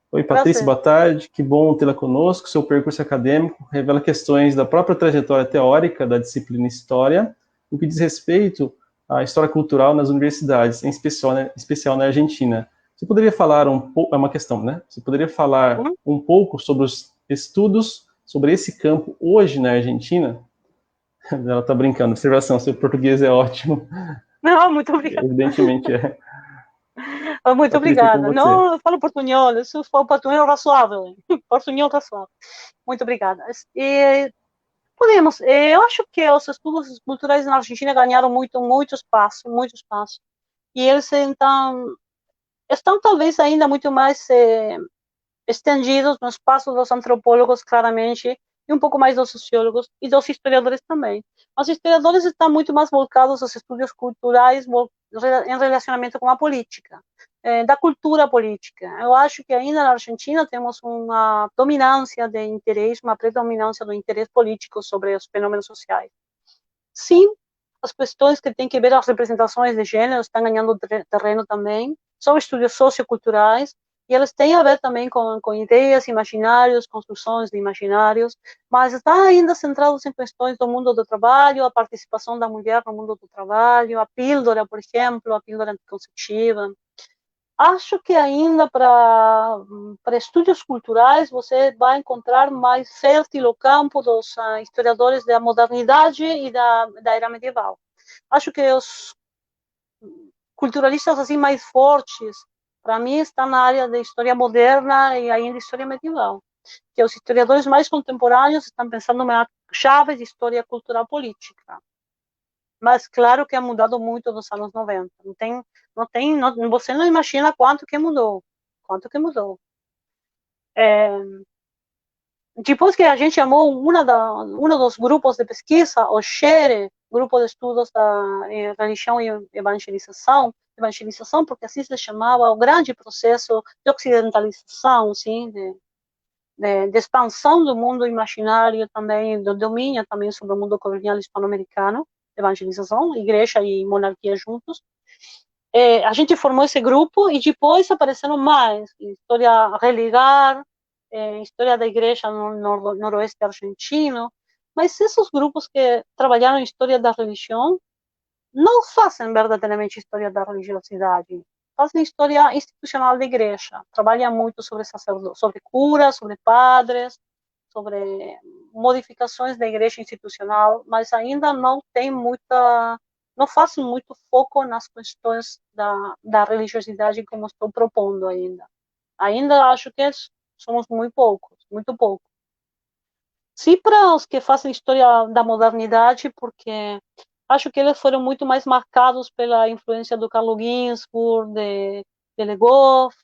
Oi, Patrícia, boa tarde. Que bom tê-la conosco. Seu percurso acadêmico revela questões da própria trajetória teórica da disciplina História, no que diz respeito à história cultural nas universidades, em especial na Argentina. Você poderia falar um pouco, é uma questão, né? Você poderia falar um pouco sobre os estudos sobre esse campo hoje na Argentina? Ela está brincando, observação, seu português é ótimo. Não, muito obrigada. Evidentemente é. Muito obrigada. Não, eu falo portunhol, isso foi portunhol razoável. Portunhol razoável. Muito obrigada. Eu acho que os estudos culturais na Argentina ganharam muito espaço. E eles estão talvez ainda muito mais estendidos no espaço dos antropólogos, claramente, e um pouco mais dos sociólogos e dos historiadores também. Os historiadores estão muito mais voltados aos estudos culturais em relacionamento com a política, da cultura política. Eu acho que ainda na Argentina temos uma dominância de interesse, uma predominância do interesse político sobre os fenômenos sociais. Sim, as questões que têm que ver as representações de gênero estão ganhando terreno também, são estudos socioculturais, e eles têm a ver também com ideias, imaginários, construções de imaginários, mas estão ainda centrados em questões do mundo do trabalho, a participação da mulher no mundo do trabalho, a pílula, por exemplo, a pílula anticonceptiva. Acho que ainda para estudos culturais você vai encontrar mais fértil o campo dos historiadores da modernidade e da era medieval. Acho que os culturalistas assim mais fortes, para mim, estão na área da história moderna e ainda história medieval. Que os historiadores mais contemporâneos estão pensando em chaves de história cultural política. Mas claro que ha mudado muito nos anos 90. Você não imagina quanto que mudou. Depois que a gente chamou um dos grupos de pesquisa, o SHERE, Grupo de Estudos da Religião e Evangelização, porque assim se chamava o grande processo de ocidentalização, sim, de expansão do mundo imaginário também, do domínio também sobre o mundo colonial hispano-americano, evangelização, igreja e monarquia juntos. A gente formou esse grupo e depois apareceram mais, história religar, história da igreja no noroeste argentino, mas esses grupos que trabalharam em história da religião não fazem verdadeiramente história da religiosidade, fazem história institucional da igreja, trabalham muito sobre sacerdotes, sobre curas, sobre padres, sobre modificações da igreja institucional, mas ainda não fazem muito foco nas questões da religiosidade como estou propondo ainda. Ainda acho que somos muito pouco. Sim, para os que fazem história da modernidade, porque acho que eles foram muito mais marcados pela influência do Carlo Ginzburg, de Le Goff,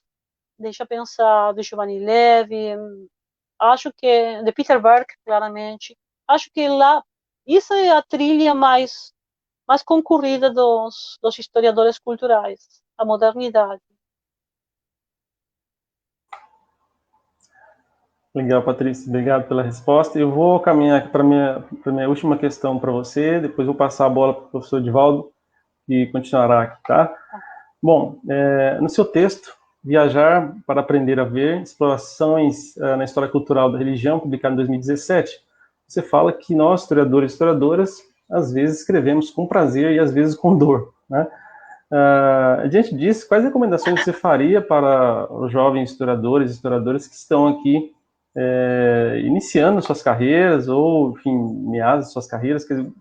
deixa pensar, de Giovanni Levi, acho que de Peter Berg, claramente. Acho que lá, isso é a trilha mais mais concorrida dos historiadores culturais, a modernidade. Legal, Patrícia. Obrigado pela resposta. Eu vou caminhar para a minha última questão para você, depois vou passar a bola para o professor Divaldo, que continuará aqui, tá? Bom, no seu texto, Viajar para Aprender a Ver, Explorações na História Cultural da Religião, publicado em 2017, você fala que nós, historiadores e historiadoras, às vezes escrevemos com prazer e às vezes com dor, né? Diante disso, quais recomendações você faria para os jovens historiadores e historiadoras que estão aqui iniciando suas carreiras ou, enfim, meados de suas carreiras? Quer dizer, o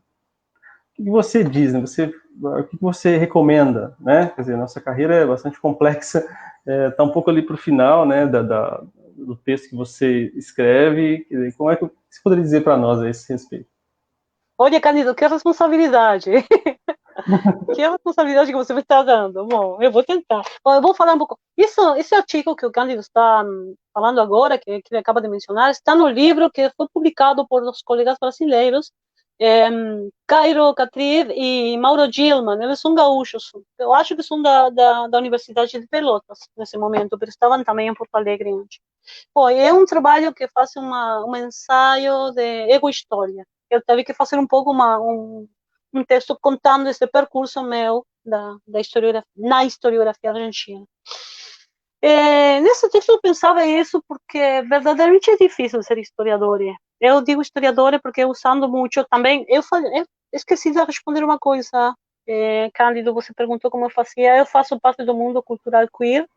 que você diz, né? O que você recomenda, né? Quer dizer, nossa carreira é bastante complexa, está um pouco ali para o final, né, do texto que você escreve. Quer dizer, como é que você poderia dizer para nós a esse respeito? Olha, Cândido, que responsabilidade! Que responsabilidade que você me está dando. Bom, eu vou tentar. Bom, eu vou falar um pouco. Esse artigo que o Cândido está falando agora, que ele acaba de mencionar, está no livro que foi publicado por os colegas brasileiros, Cairo Catriv e Mauro Gilman. Eles são gaúchos. Eu acho que são da Universidade de Pelotas, nesse momento, mas estavam também em Porto Alegre antes. Bom, é um trabalho que faz um ensaio de ego-história. Eu tive que fazer um pouco um texto contando esse percurso meu na historiografia argentina. Nesse texto eu pensava isso porque verdadeiramente é difícil ser historiador. Eu digo historiador porque usando muito também. Eu esqueci de responder uma coisa, Cândido, você perguntou como eu fazia. Eu faço parte do mundo cultural queer,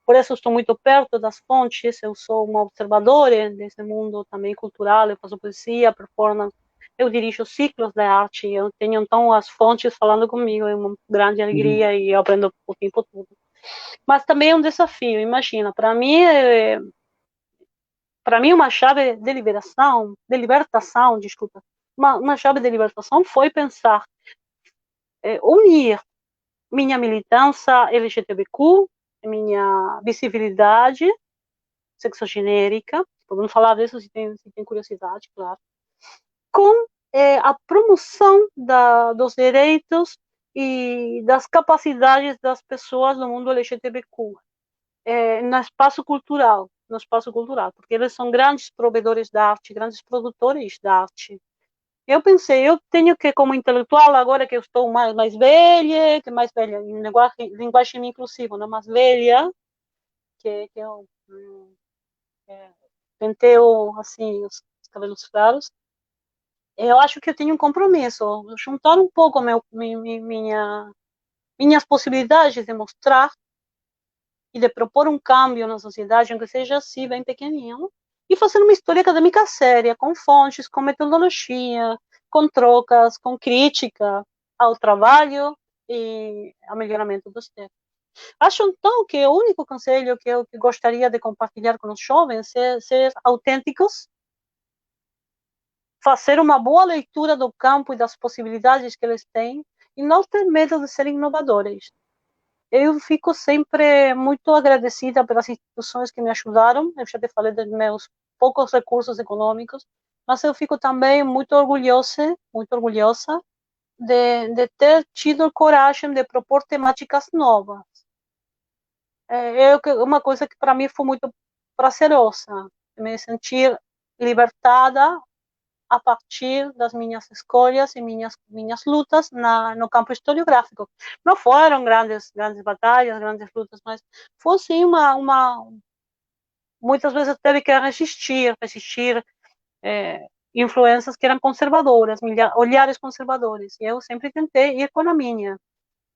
por isso estou muito perto das fontes. Eu sou uma observadora desse mundo também cultural. Eu faço poesia, performance. Eu dirijo ciclos de arte. Eu tenho então as fontes falando comigo. É uma grande alegria e eu aprendo o tempo todo. Mas também é um desafio. Imagina, para mim uma chave de libertação, desculpa. Uma chave de libertação foi pensar, unir minha militância LGBTQ, minha visibilidade sexogenérica, podemos falar disso se tem curiosidade, claro, com a promoção dos direitos e das capacidades das pessoas do mundo LGBTQ no espaço cultural, porque eles são grandes provedores da arte, grandes produtores da arte. Eu pensei, eu tenho que, como intelectual, agora que eu estou mais velha, em linguagem inclusiva, não mais velha, que eu penteio assim os cabelos claros, eu acho que eu tenho um compromisso, juntar um pouco minhas possibilidades de mostrar e de propor um cambio na sociedade, aunque seja assim, bem pequenino, e fazer uma história acadêmica séria, com fontes, com metodologia, com trocas, com crítica ao trabalho e ao melhoramento dos textos. Acho, então, que o único conselho que eu gostaria de compartilhar com os jovens é ser autênticos, fazer uma boa leitura do campo e das possibilidades que eles têm e não ter medo de ser inovadores. Eu fico sempre muito agradecida pelas instituições que me ajudaram. Eu já te falei dos meus poucos recursos econômicos, mas eu fico também muito orgulhosa de ter tido coragem de propor temáticas novas. Uma coisa que para mim foi muito prazerosa, me sentir libertada a partir das minhas escolhas e minhas lutas no campo historiográfico. Não foram grandes batalhas, grandes lutas, mas foi sim muitas vezes teve que resistir influências que eram conservadoras, olhares conservadores. E eu sempre tentei ir com a minha,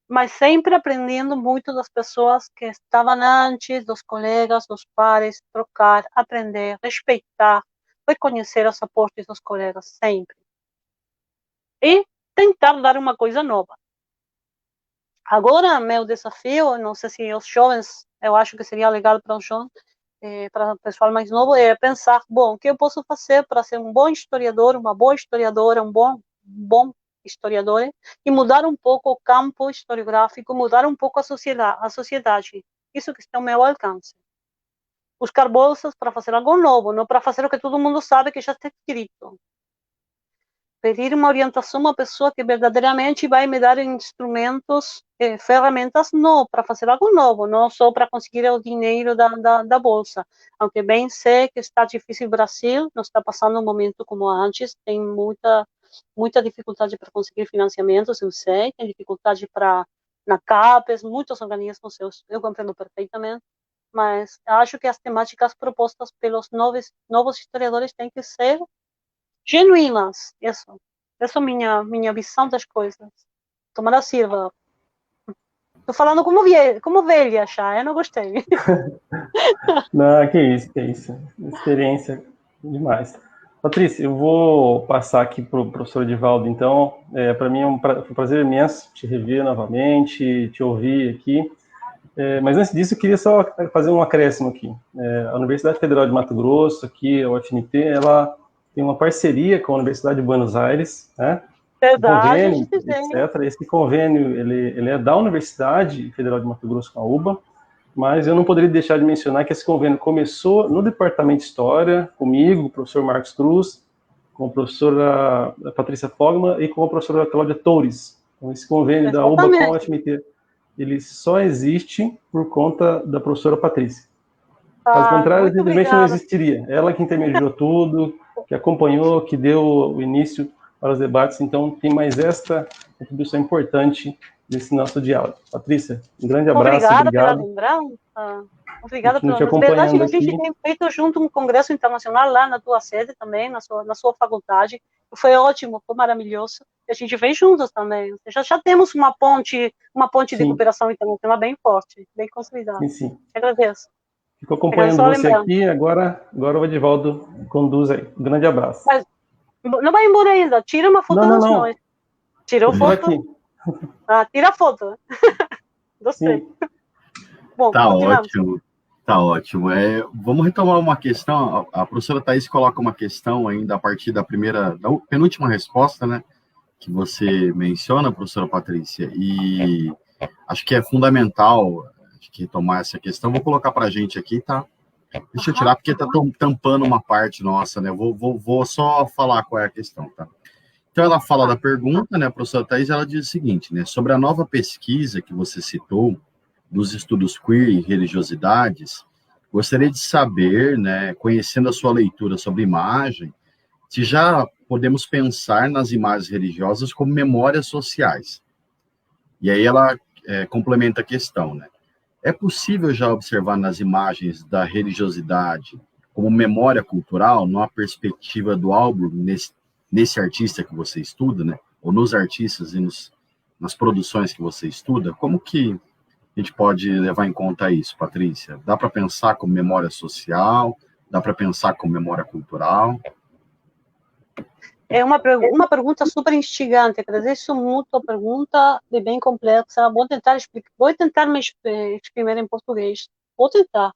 mas sempre aprendendo muito das pessoas que estavam antes, dos colegas, dos pares, trocar, aprender, respeitar, reconhecer os aportes dos colegas, sempre. E tentar dar uma coisa nova. Agora, meu desafio, não sei se os jovens, eu acho que seria legal para os jovens, para o pessoal mais novo, é pensar, bom, o que eu posso fazer para ser um bom historiador, uma boa historiadora, um bom historiador, e mudar um pouco o campo historiográfico, mudar um pouco a sociedade. Isso que está ao meu alcance. Buscar bolsas para fazer algo novo, não para fazer o que todo mundo sabe que já está escrito. pedir uma orientação a uma pessoa que verdadeiramente vai me dar instrumentos, ferramentas para fazer algo novo, não só para conseguir o dinheiro da bolsa. Aunque bem sei que está difícil no Brasil, não está passando um momento como antes, tem muita dificuldade para conseguir financiamentos, eu sei, tem dificuldade na CAPES, muitos organismos, eu compreendo perfeitamente, mas acho que as temáticas propostas pelos novos historiadores têm que ser genuínas, essa é minha visão das coisas. Tomara sirva. Tô falando como velha já, eu não gostei. Não, que isso. Experiência demais. Patrícia, eu vou passar aqui para o professor Edivaldo, então. Para mim é um prazer imenso te rever novamente, te ouvir aqui. Mas antes disso, eu queria só fazer um acréscimo aqui. A Universidade Federal de Mato Grosso, aqui, a UFMT, ela tem uma parceria com a Universidade de Buenos Aires, né? Verdade, Convênio, etc. Esse convênio, ele é da Universidade Federal de Mato Grosso com a UBA, mas eu não poderia deixar de mencionar que esse convênio começou no Departamento de História, comigo, com o professor Marcos Cruz, com a professora Patrícia Fogman e com a professora Cláudia Toures. Então, esse convênio da UBA com a UFMT, ele só existe por conta da professora Patrícia. Caso contrário, simplesmente não existiria. Ela que intermediou tudo, que acompanhou, que deu o início para os debates, então tem mais esta contribuição importante desse nosso diálogo. Patrícia, um grande abraço, obrigado. Pela lembrança. Obrigada pela lembrança. Na verdade, a gente aqui. tem feito junto um congresso internacional lá na tua sede também, na sua faculdade. Foi ótimo, foi maravilhoso. E a gente vem juntos também. Já temos uma ponte de cooperação internacional bem forte, bem consolidada. Sim. Agradeço. Fico acompanhando você aqui, agora o Edivaldo conduz aí. Um grande abraço. Mas não vai embora ainda, tira uma foto das nós. Tirou foto? Aqui. Tira a foto. Gostei. Bom, tá ótimo. Vamos retomar uma questão. A professora Thaís coloca uma questão ainda a partir da penúltima resposta, né, que você menciona, professora Patrícia, e acho que é fundamental retomar essa questão. Vou colocar para a gente aqui, tá? Deixa eu tirar, porque está tampando uma parte nossa, né? Vou só falar qual é a questão, tá? Então, ela fala da pergunta, né, a professora Thaís, ela diz o seguinte, né, sobre a nova pesquisa que você citou, dos estudos queer e religiosidades, gostaria de saber, né, conhecendo a sua leitura sobre imagem, se já podemos pensar nas imagens religiosas como memórias sociais. E aí ela complementa a questão, né? É possível já observar nas imagens da religiosidade como memória cultural, numa perspectiva do álbum, nesse artista que você estuda, né? Ou nos artistas e nas produções que você estuda? Como que a gente pode levar em conta isso, Patrícia? Dá para pensar como memória social? Dá para pensar como memória cultural? É uma pergunta super instigante, agradeço muito a pergunta, é bem complexa, vou tentar me exprimir em português, vou tentar.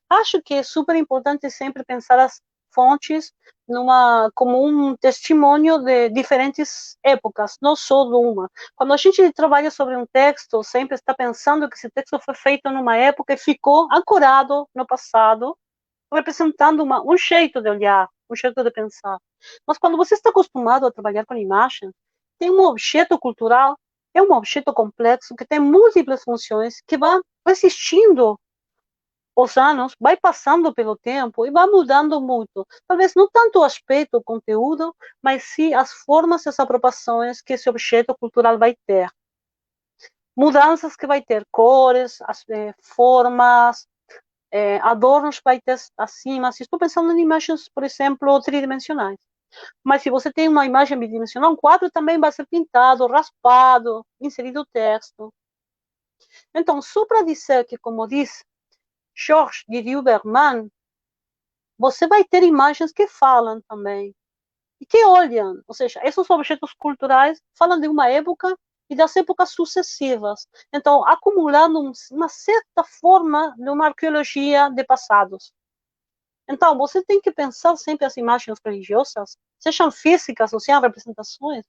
Acho que é super importante sempre pensar as fontes como um testemunho de diferentes épocas, não só de uma. Quando a gente trabalha sobre um texto, sempre está pensando que esse texto foi feito numa época e ficou ancorado no passado, representando um jeito de olhar, um jeito de pensar. Mas quando você está acostumado a trabalhar com imagem, tem um objeto cultural, é um objeto complexo que tem múltiplas funções, que vai resistindo os anos, vai passando pelo tempo e vai mudando muito. Talvez não tanto o aspecto, o conteúdo, mas sim as formas e as apropriações que esse objeto cultural vai ter. Mudanças que vai ter, cores, formas, adornos vai ter acima. Se estou pensando em imagens, por exemplo, tridimensionais. Mas se você tem uma imagem bidimensional, um quadro também vai ser pintado, raspado, inserido texto. Então, só para dizer que, como diz Georges Didier-Bergman, você vai ter imagens que falam também, e que olham, ou seja, esses objetos culturais falam de uma época e das épocas sucessivas. Então, acumulando uma certa forma de uma arqueologia de passados. Então, você tem que pensar sempre as imagens religiosas, sejam físicas ou sejam representações,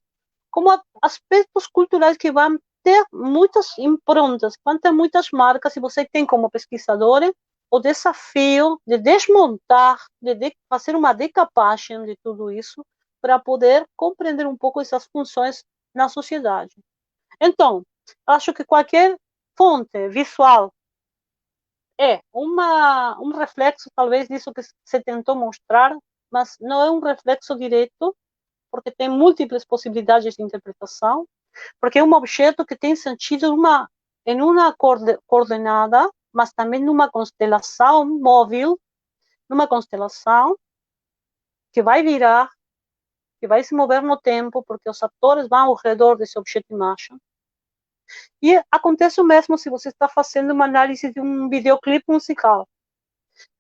como aspectos culturais que vão ter muitas improntas, vão ter muitas marcas, e você tem como pesquisador o desafio de desmontar, de fazer uma decapagem de tudo isso, para poder compreender um pouco essas funções na sociedade. Então, acho que qualquer fonte visual é um reflexo, talvez, disso que se tentou mostrar, mas não é um reflexo direto, porque tem múltiplas possibilidades de interpretação, porque é um objeto que tem sentido em uma coordenada, mas também numa constelação móvel, numa constelação que vai virar, que vai se mover no tempo, porque os atores vão ao redor desse objeto de imagem. E acontece o mesmo se você está fazendo uma análise de um videoclipe musical.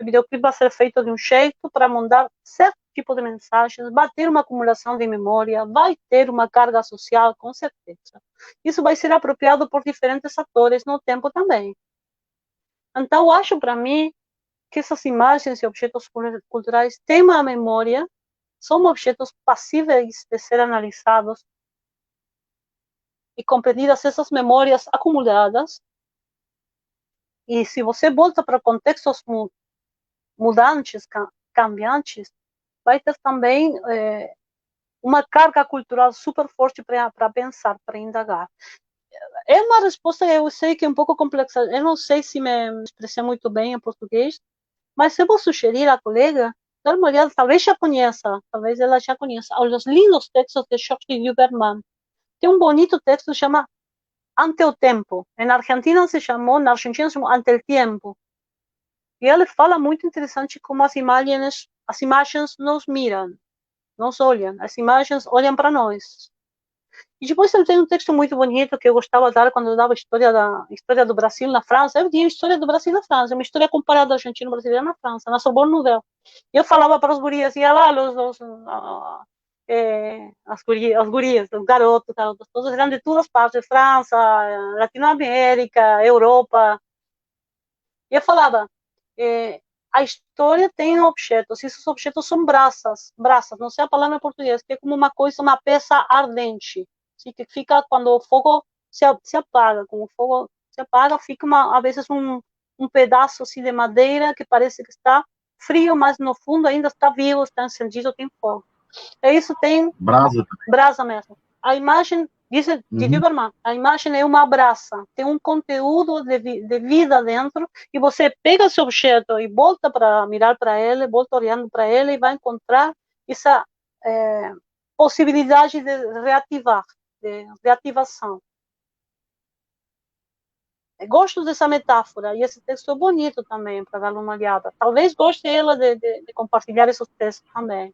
O videoclipe vai ser feito de um jeito para mandar certo tipo de mensagens, vai ter uma acumulação de memória, vai ter uma carga social, com certeza. Isso vai ser apropriado por diferentes atores no tempo também. Então, acho para mim que essas imagens e objetos culturais têm uma memória, são objetos passíveis de ser analisados e compreendidas essas memórias acumuladas. E se você volta para contextos mudantes, cambiantes, vai ter também uma carga cultural super forte para pensar, para indagar. É uma resposta, eu sei que é um pouco complexa, eu não sei se me expressei muito bem em português, mas eu vou sugerir à colega dar uma olhada, talvez ela já conheça, os lindos textos de Jorge Huberman. Tem um bonito texto que se chama Ante o Tempo. Na Argentina se chamou Ante el Tiempo. E ele fala muito interessante como as imagens nos miram, nos olham, as imagens olham para nós. E depois ele tem um texto muito bonito que eu gostava de dar quando eu dava história do Brasil na França. Eu dizia história do Brasil na França, uma história comparada argentino-brasileira na França, na Sorbonne Nouvelle. E eu falava para os gurias, ia lá, as gurias, os garotos, todos eram de todas as partes, França, Latinoamérica, Europa. E eu falava, a história tem objetos, esses objetos são brasas, não sei a palavra em português, que é como uma coisa, uma peça ardente, assim, que fica quando o fogo se apaga, quando o fogo se apaga, fica às vezes um pedaço assim, de madeira que parece que está frio, mas no fundo ainda está vivo, está encendido, tem fogo. E isso tem brasa mesmo. A imagem, diz de Huberman, a imagem é uma brasa, tem um conteúdo de vida dentro, e você pega esse objeto e volta para mirar para ele, volta olhando para ele, e vai encontrar essa possibilidade de reativação. Gosto dessa metáfora, e esse texto é bonito também, para dar uma olhada. Talvez goste ela de compartilhar esses textos também.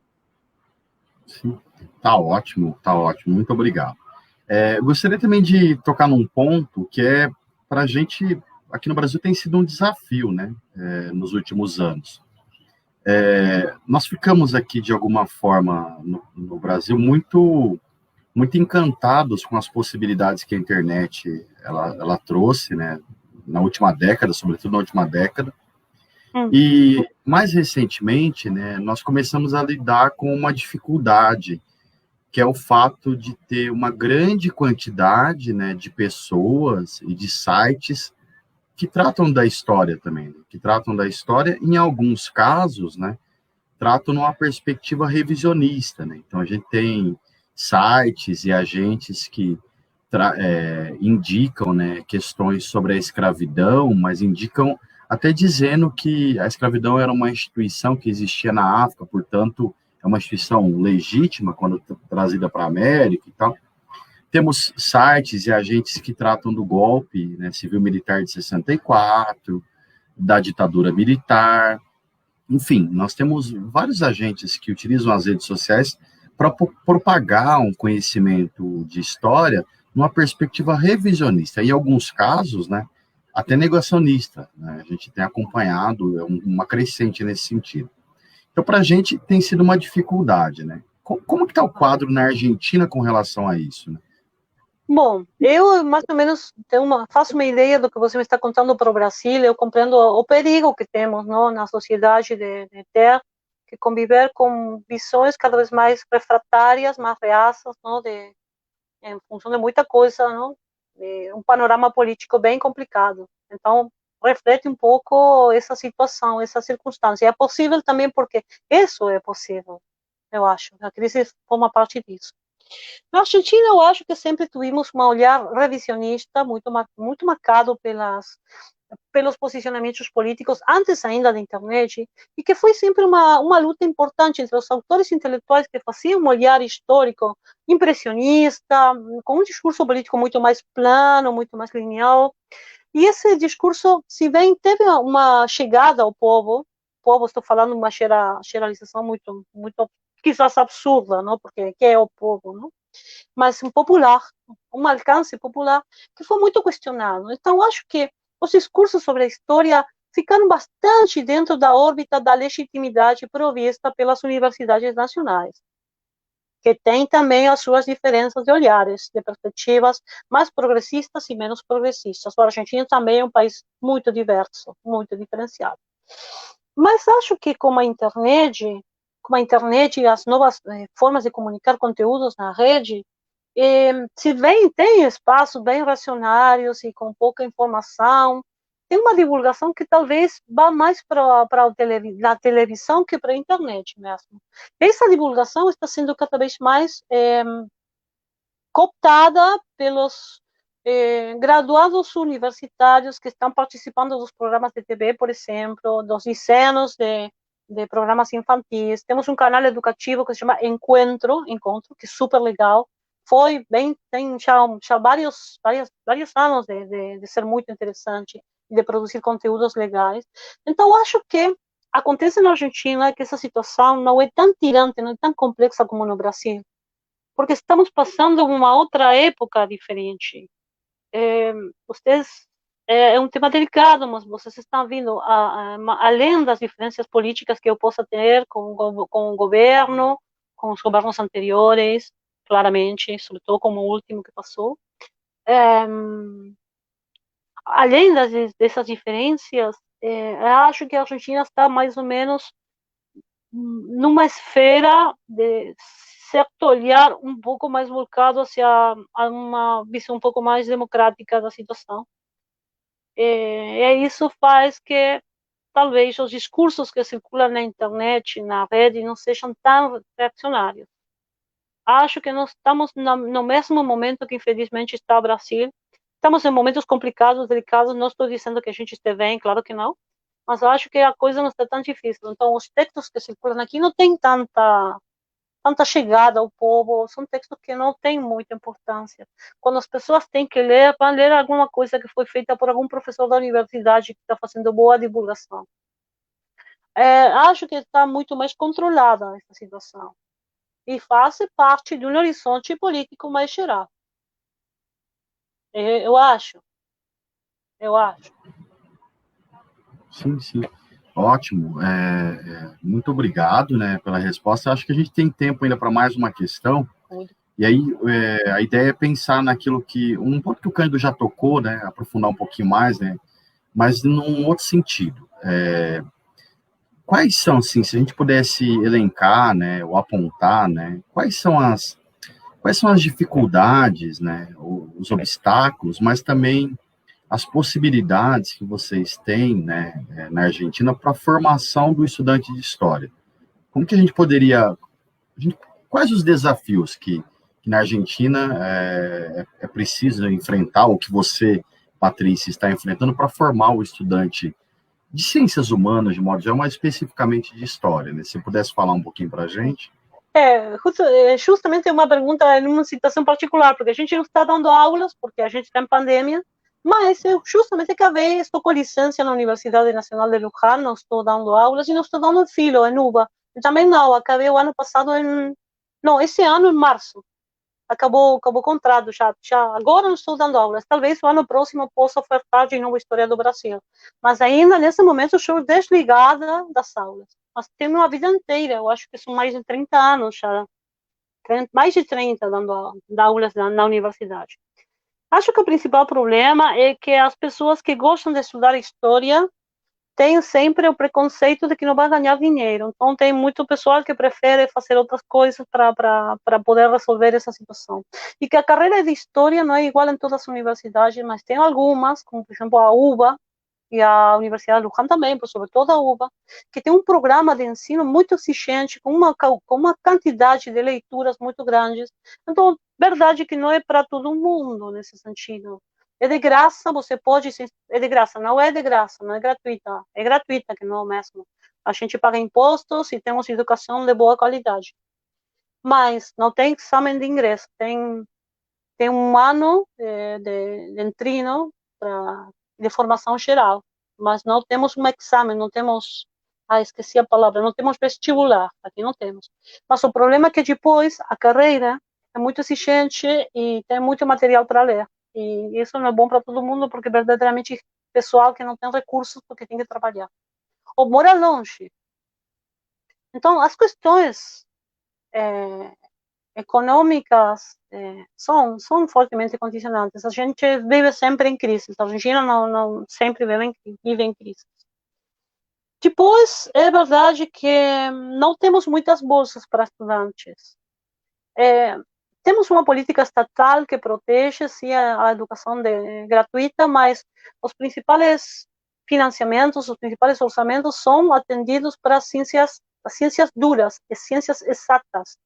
Sim, tá ótimo, muito obrigado. Gostaria também de tocar num ponto que para a gente, aqui no Brasil, tem sido um desafio, né, nos últimos anos. Nós ficamos aqui, de alguma forma, no Brasil, muito encantados com as possibilidades que a internet ela trouxe, né, na última década, sobretudo na última década. E, mais recentemente, né, nós começamos a lidar com uma dificuldade, que é o fato de ter uma grande quantidade, né, de pessoas e de sites que tratam da história também, né, que tratam da história, em alguns casos, né, tratam numa perspectiva revisionista, né. Então, a gente tem sites e agentes que indicam, né, questões sobre a escravidão, mas indicam até dizendo que a escravidão era uma instituição que existia na África, portanto, é uma instituição legítima quando trazida para a América e tal. Temos sites e agentes que tratam do golpe, né, civil-militar de 64, da ditadura militar. Enfim, nós temos vários agentes que utilizam as redes sociais para propagar um conhecimento de história numa perspectiva revisionista. Em alguns casos, né, até negacionista, né? A gente tem acompanhado uma crescente nesse sentido. Então, para a gente tem sido uma dificuldade, né? Como que está o quadro na Argentina com relação a isso, né? Bom, eu mais ou menos faço uma ideia do que você me está contando para o Brasil. Eu compreendo o perigo que temos, não, na sociedade de ter que conviver com visões cada vez mais refratárias, mais reaças, não, em função de muita coisa, não? Um panorama político bem complicado. Então, reflete um pouco essa situação, essa circunstância. É possível também porque isso é possível. eu acho. A crise forma parte disso. Na Argentina, eu acho que sempre tivemos um olhar revisionista muito marcado pelos posicionamentos políticos antes ainda da internet, e que foi sempre uma luta importante entre os autores intelectuais que faziam um olhar histórico impressionista, com um discurso político muito mais plano, muito mais lineal. E esse discurso, se bem teve uma chegada ao povo, estou falando uma generalização muito quizás absurda, não? Porque que é o povo, não? Mas popular, um alcance popular que foi muito questionado. Então, acho que os discursos sobre a história ficaram bastante dentro da órbita da legitimidade provista pelas universidades nacionais, que tem também as suas diferenças de olhares, de perspectivas mais progressistas e menos progressistas. A Argentina também é um país muito diverso, muito diferenciado. Mas acho que com a internet e as novas formas de comunicar conteúdos na rede, se bem tem espaços bem racionários e com pouca informação, tem uma divulgação que talvez vá mais para a televisão que para a internet mesmo. Essa divulgação está sendo cada vez mais cooptada pelos graduados universitários que estão participando dos programas de TV, por exemplo, dos licenos de programas infantis. Temos um canal educativo que se chama Encontro, que é super legal. Tem já vários anos de ser muito interessante, de produzir conteúdos legais. Então, acho que acontece na Argentina que essa situação não é tão tirante, não é tão complexa como no Brasil, porque estamos passando uma outra época diferente. É um tema delicado, mas vocês estão vendo, além das diferenças políticas que eu possa ter com o governo, com os governos anteriores, claramente, sobretudo como o último que passou. Além dessas diferenças, acho que a Argentina está mais ou menos numa esfera de certo olhar um pouco mais voltado hacia uma visão um pouco mais democrática da situação. E isso faz que talvez os discursos que circulam na internet, na rede, não sejam tão reacionários. Acho que nós estamos no mesmo momento que, infelizmente, está o Brasil. Estamos em momentos complicados, delicados. Não estou dizendo que a gente esteja bem, claro que não. Mas acho que a coisa não está tão difícil. Então, os textos que circulam aqui não têm tanta chegada ao povo. São textos que não têm muita importância. Quando as pessoas têm que ler, vão ler alguma coisa que foi feita por algum professor da universidade que está fazendo boa divulgação. Acho que está muito mais controlada essa situação. E faz parte de um horizonte político mais geral. Eu acho. Sim, sim. Ótimo. Muito obrigado, né, pela resposta. Acho que a gente tem tempo ainda para mais uma questão. E aí, a ideia é pensar naquilo um ponto que o Cândido já tocou, né, aprofundar um pouquinho mais, né, mas num outro sentido. Quais são, assim, se a gente pudesse elencar, né, ou apontar, né, quais são as dificuldades, né, os obstáculos, mas também as possibilidades que vocês têm, né, na Argentina para a formação do estudante de história? Como que a gente poderia... quais os desafios que na Argentina é preciso enfrentar, ou que você, Patrícia, está enfrentando para formar o estudante de ciências humanas, de modo geral, mais especificamente de história, né? Se pudesse falar um pouquinho para a gente. Justamente uma pergunta em uma situação particular, porque a gente não está dando aulas, porque a gente está em pandemia, mas eu justamente estou com licença na Universidade Nacional de Luján, não estou dando aulas, e não estou dando filo em UBA. Eu também não, acabei o ano passado esse ano em março. Acabou o contrato já. Agora não estou dando aulas. Talvez o ano próximo possa ofertar de novo a História do Brasil. Mas ainda, nesse momento, estou desligada das aulas. Mas tenho uma vida inteira. Eu acho que são mais de 30 anos já. Mais de 30 dando aulas na universidade. Acho que o principal problema é que as pessoas que gostam de estudar História tem sempre o preconceito de que não vai ganhar dinheiro. Então, tem muito pessoal que prefere fazer outras coisas para poder resolver essa situação. E que a carreira de História não é igual em todas as universidades, mas tem algumas, como, por exemplo, a UBA, e a Universidade de Luján também, sobretudo a UBA, que tem um programa de ensino muito exigente, com uma quantidade de leituras muito grandes. Então, verdade que não é para todo mundo nesse sentido. É de graça, você pode, é de graça, não é de graça, não é gratuita que não é mesmo. A gente paga impostos e temos educação de boa qualidade. Mas não tem exame de ingresso, tem um ano de ensino de formação geral, mas não temos um exame, não temos, esqueci a palavra, não temos vestibular, aqui não temos. Mas o problema é que depois a carreira é muito exigente e tem muito material para ler. E isso não é bom para todo mundo, porque verdadeiramente pessoal que não tem recursos porque tem que trabalhar. Ou mora longe. Então, as questões econômicas são fortemente condicionantes. A gente vive sempre em crise. A Argentina não sempre vive em crise. Depois, é verdade que não temos muitas bolsas para estudantes. Temos uma política estatal que protege sim, a educação gratuita, mas os principais financiamentos, os principais orçamentos são atendidos para as ciências duras, as ciências exatas.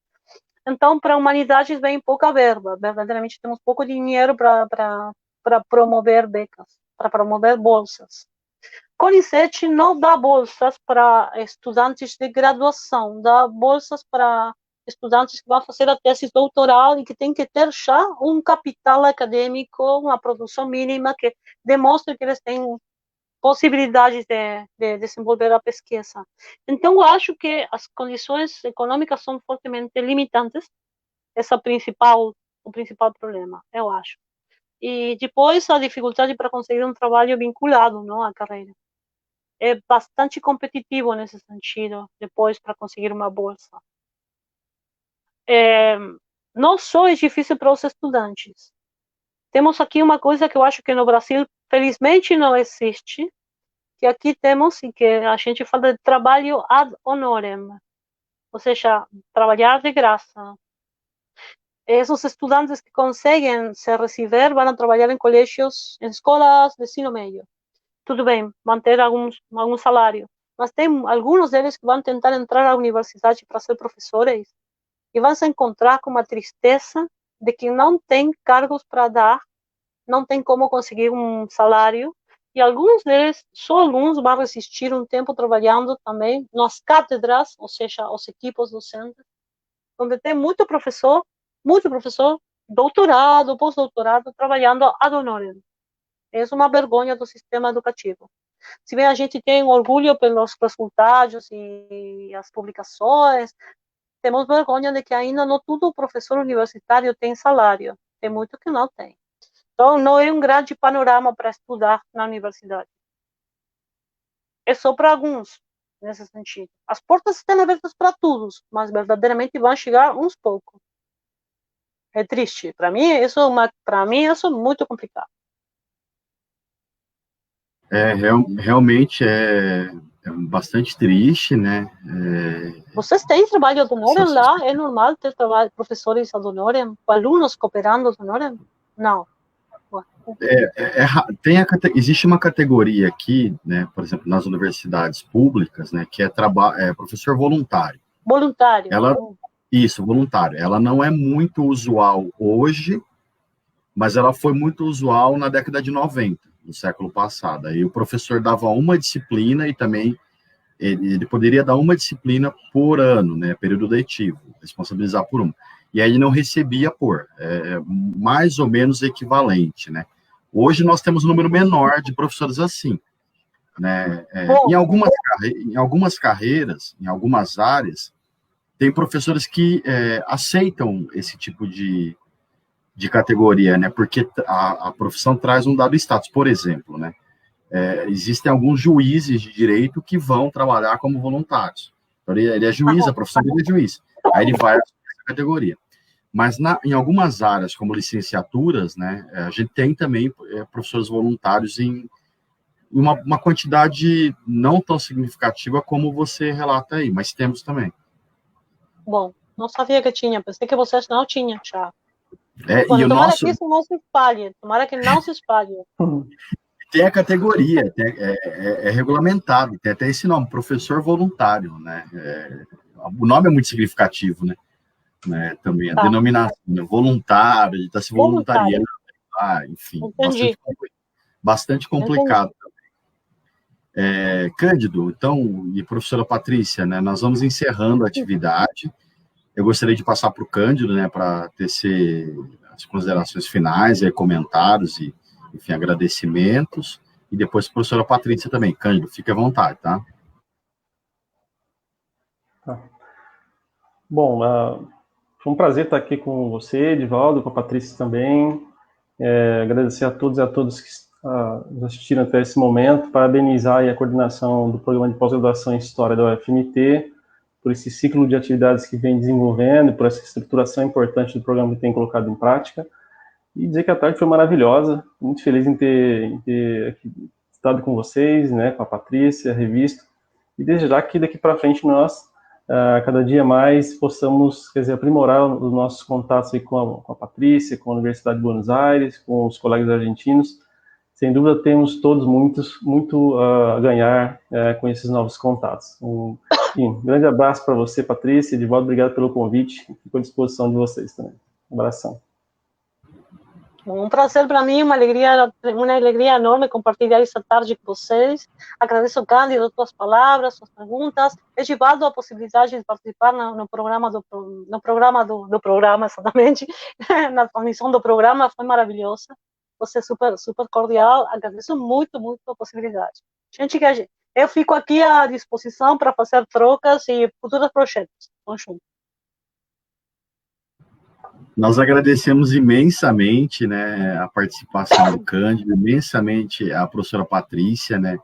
Então, para humanidades vem pouca verba, verdadeiramente temos pouco dinheiro para promover becas, para promover bolsas. CONICET não dá bolsas para estudantes de graduação, dá bolsas para estudantes que vão fazer a tese doutoral e que tem que ter já um capital acadêmico, uma produção mínima que demonstre que eles têm possibilidades de desenvolver a pesquisa. Então, eu acho que as condições econômicas são fortemente limitantes. Esse é o principal problema, eu acho. E depois, a dificuldade para conseguir um trabalho vinculado, não, à carreira. É bastante competitivo nesse sentido, depois, para conseguir uma bolsa. Não só é difícil para os estudantes. Temos aqui uma coisa que eu acho que no Brasil, felizmente, não existe, que aqui temos, e que a gente fala de trabalho ad honorem, ou seja, trabalhar de graça. Esses estudantes que conseguem se receber vão trabalhar em colégios, em escolas de ensino médio. Tudo bem, manter algum salário, mas tem alguns deles que vão tentar entrar à universidade para ser professores e vão se encontrar com uma tristeza de que não tem cargos para dar, não tem como conseguir um salário, e alguns deles, só alguns, vão resistir um tempo trabalhando também nas cátedras, ou seja, os equipos docentes, onde tem muito professor, doutorado, pós-doutorado, trabalhando ad honorem. É uma vergonha do sistema educativo. Se bem a gente tem orgulho pelos resultados e as publicações, temos vergonha de que ainda não todo professor universitário tem salário. Tem muito que não tem. Então, não é um grande panorama para estudar na universidade. É só para alguns, nesse sentido. As portas estão abertas para todos, mas verdadeiramente vão chegar uns poucos. É triste. Para mim, isso é muito complicado. Realmente é bastante triste, né? Vocês têm trabalho ad honorem lá? É normal ter professores ad honorem, alunos cooperando ad honorem? Não. Existe uma categoria aqui, né, por exemplo, nas universidades públicas, né, que é professor voluntário. Voluntário. Isso, voluntário. Ela não é muito usual hoje, mas ela foi muito usual na década de 90, do século passado. Aí o professor dava uma disciplina e também ele poderia dar uma disciplina por ano, né, período letivo, responsabilizar por uma. E aí ele não recebia mais ou menos equivalente, né? Hoje nós temos um número menor de professores assim, né? Em algumas carreiras, em algumas áreas, tem professores que aceitam esse tipo de categoria, né? Porque a profissão traz um dado status. Por exemplo, né? Existem alguns juízes de direito que vão trabalhar como voluntários. Então, ele é juiz, a profissão dele é juiz. Aí ele vai a essa categoria. Mas em algumas áreas, como licenciaturas, né, a gente tem também professores voluntários em uma quantidade não tão significativa como você relata aí, mas temos também. Bom, não sabia que tinha, pensei que vocês não tinham já. Tomara que isso não se espalhe, tomara que não se espalhe. tem a categoria, é regulamentado, tem até esse nome, professor voluntário, né? O nome é muito significativo, né? Também a denominação, né? Voluntário, ele está se voluntariando, enfim, bastante complicado. Cândido, então, e professora Patrícia, né? Nós vamos encerrando a atividade. Eu gostaria de passar para o Cândido, né? Para tecer as considerações finais, comentários e, enfim, agradecimentos. E depois a professora Patrícia também. Cândido, fique à vontade, tá? Bom, foi um prazer estar aqui com você, Edivaldo, com a Patrícia também. Agradecer a todos e a todas que nos assistiram até esse momento, parabenizar a coordenação do Programa de Pós-Graduação em História da UFMT, por esse ciclo de atividades que vem desenvolvendo, por essa estruturação importante do programa que tem colocado em prática, e dizer que a tarde foi maravilhosa, muito feliz em ter estado com vocês, né, com a Patrícia, revisto, e desejar que daqui para frente nós, cada dia mais, possamos, aprimorar os nossos contatos aí com a Patrícia, com a Universidade de Buenos Aires, com os colegas argentinos. Sem dúvida, temos todos muito a ganhar com esses novos contatos. Enfim, um grande abraço para você, Patrícia, Edivaldo, obrigado pelo convite, fico à disposição de vocês também. Um abração. Um prazer para mim, uma alegria enorme compartilhar essa tarde com vocês. Agradeço, Cândido, as tuas palavras, suas perguntas. Edivaldo, a possibilidade de participar no programa do programa, exatamente, na transmissão do programa, foi maravilhosa. Você é super cordial. Agradeço muito a possibilidade. Eu fico aqui à disposição para fazer trocas e futuros projetos. Vamos juntos. Nós agradecemos imensamente, né, a participação do Cândido, imensamente a professora Patrícia, né,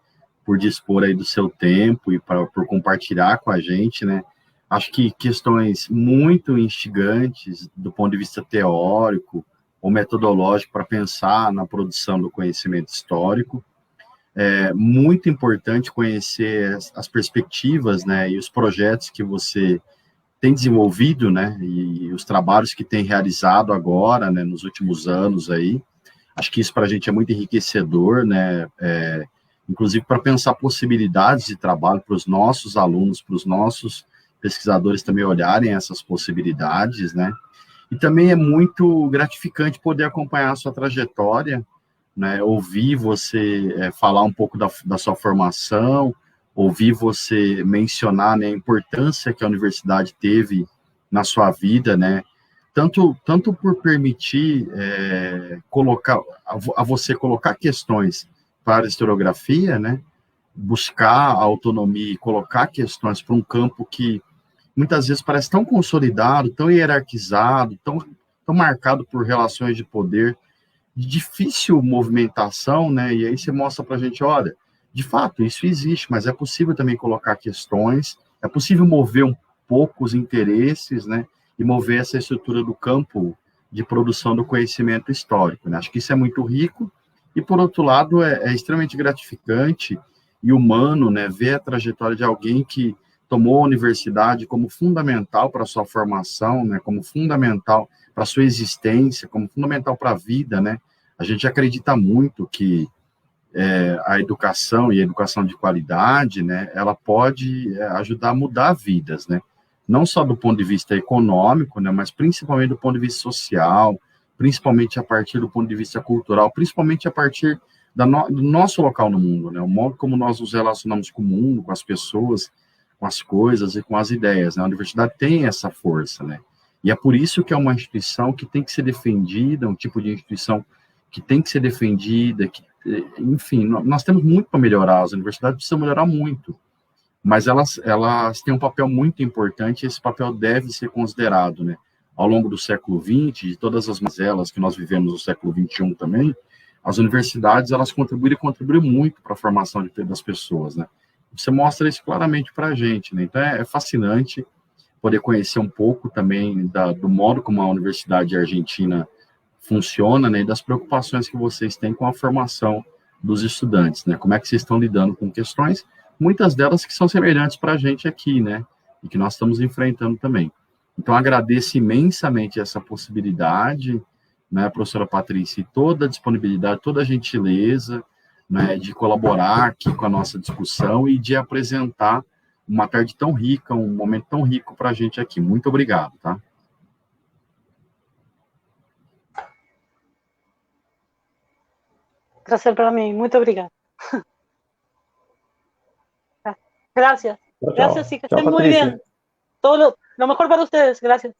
por dispor aí do seu tempo e por compartilhar com a gente, né. Acho que questões muito instigantes do ponto de vista teórico ou metodológico para pensar na produção do conhecimento histórico. É muito importante conhecer as perspectivas, né, e os projetos que você tem desenvolvido, né, e os trabalhos que tem realizado agora, né, nos últimos anos aí. Acho que isso para a gente é muito enriquecedor, né, inclusive para pensar possibilidades de trabalho para os nossos alunos, para os nossos pesquisadores também olharem essas possibilidades, né, e também é muito gratificante poder acompanhar a sua trajetória, né, ouvir você falar um pouco da sua formação, ouvir você mencionar, né, a importância que a universidade teve na sua vida, né, tanto por permitir você colocar questões para a historiografia, né, buscar a autonomia e colocar questões para um campo que muitas vezes parece tão consolidado, tão hierarquizado, tão marcado por relações de poder, de difícil movimentação, né, e aí você mostra para a gente, olha, de fato, isso existe, mas é possível também colocar questões, é possível mover um pouco os interesses, né, e mover essa estrutura do campo de produção do conhecimento histórico, né? Acho que isso é muito rico, e por outro lado, é extremamente gratificante e humano, né, ver a trajetória de alguém que tomou a universidade como fundamental para a sua formação, né, como fundamental para a sua existência, como fundamental para a vida, né? A gente acredita muito que a educação e a educação de qualidade, né, ela pode ajudar a mudar vidas, né, não só do ponto de vista econômico, né, mas principalmente do ponto de vista social, principalmente a partir do ponto de vista cultural, principalmente a partir do nosso local no mundo, né, o modo como nós nos relacionamos com o mundo, com as pessoas, com as coisas e com as ideias, né, a universidade tem essa força, né, e é por isso que é uma instituição que tem que ser defendida, um tipo de instituição que tem que ser defendida, enfim, nós temos muito para melhorar, as universidades precisam melhorar muito, mas elas têm um papel muito importante, e esse papel deve ser considerado, né, ao longo do século XX, de todas as mazelas que nós vivemos no século XXI também, as universidades, elas contribuem muito para a formação das pessoas, né, você mostra isso claramente para a gente, né, então é fascinante poder conhecer um pouco também do modo como a Universidade Argentina funciona, né, e das preocupações que vocês têm com a formação dos estudantes, né, como é que vocês estão lidando com questões, muitas delas que são semelhantes para a gente aqui, né, e que nós estamos enfrentando também. Então, agradeço imensamente essa possibilidade, né, professora Patrícia, e toda a disponibilidade, toda a gentileza, né, de colaborar aqui com a nossa discussão e de apresentar uma tarde tão rica, um momento tão rico para a gente aqui. Muito obrigado, tá? Prazer para mim, muito obrigada. Gracias. Tchau, Gracias y que tchau, estén muy Patrícia. bien. Todo lo mejor para ustedes. Gracias.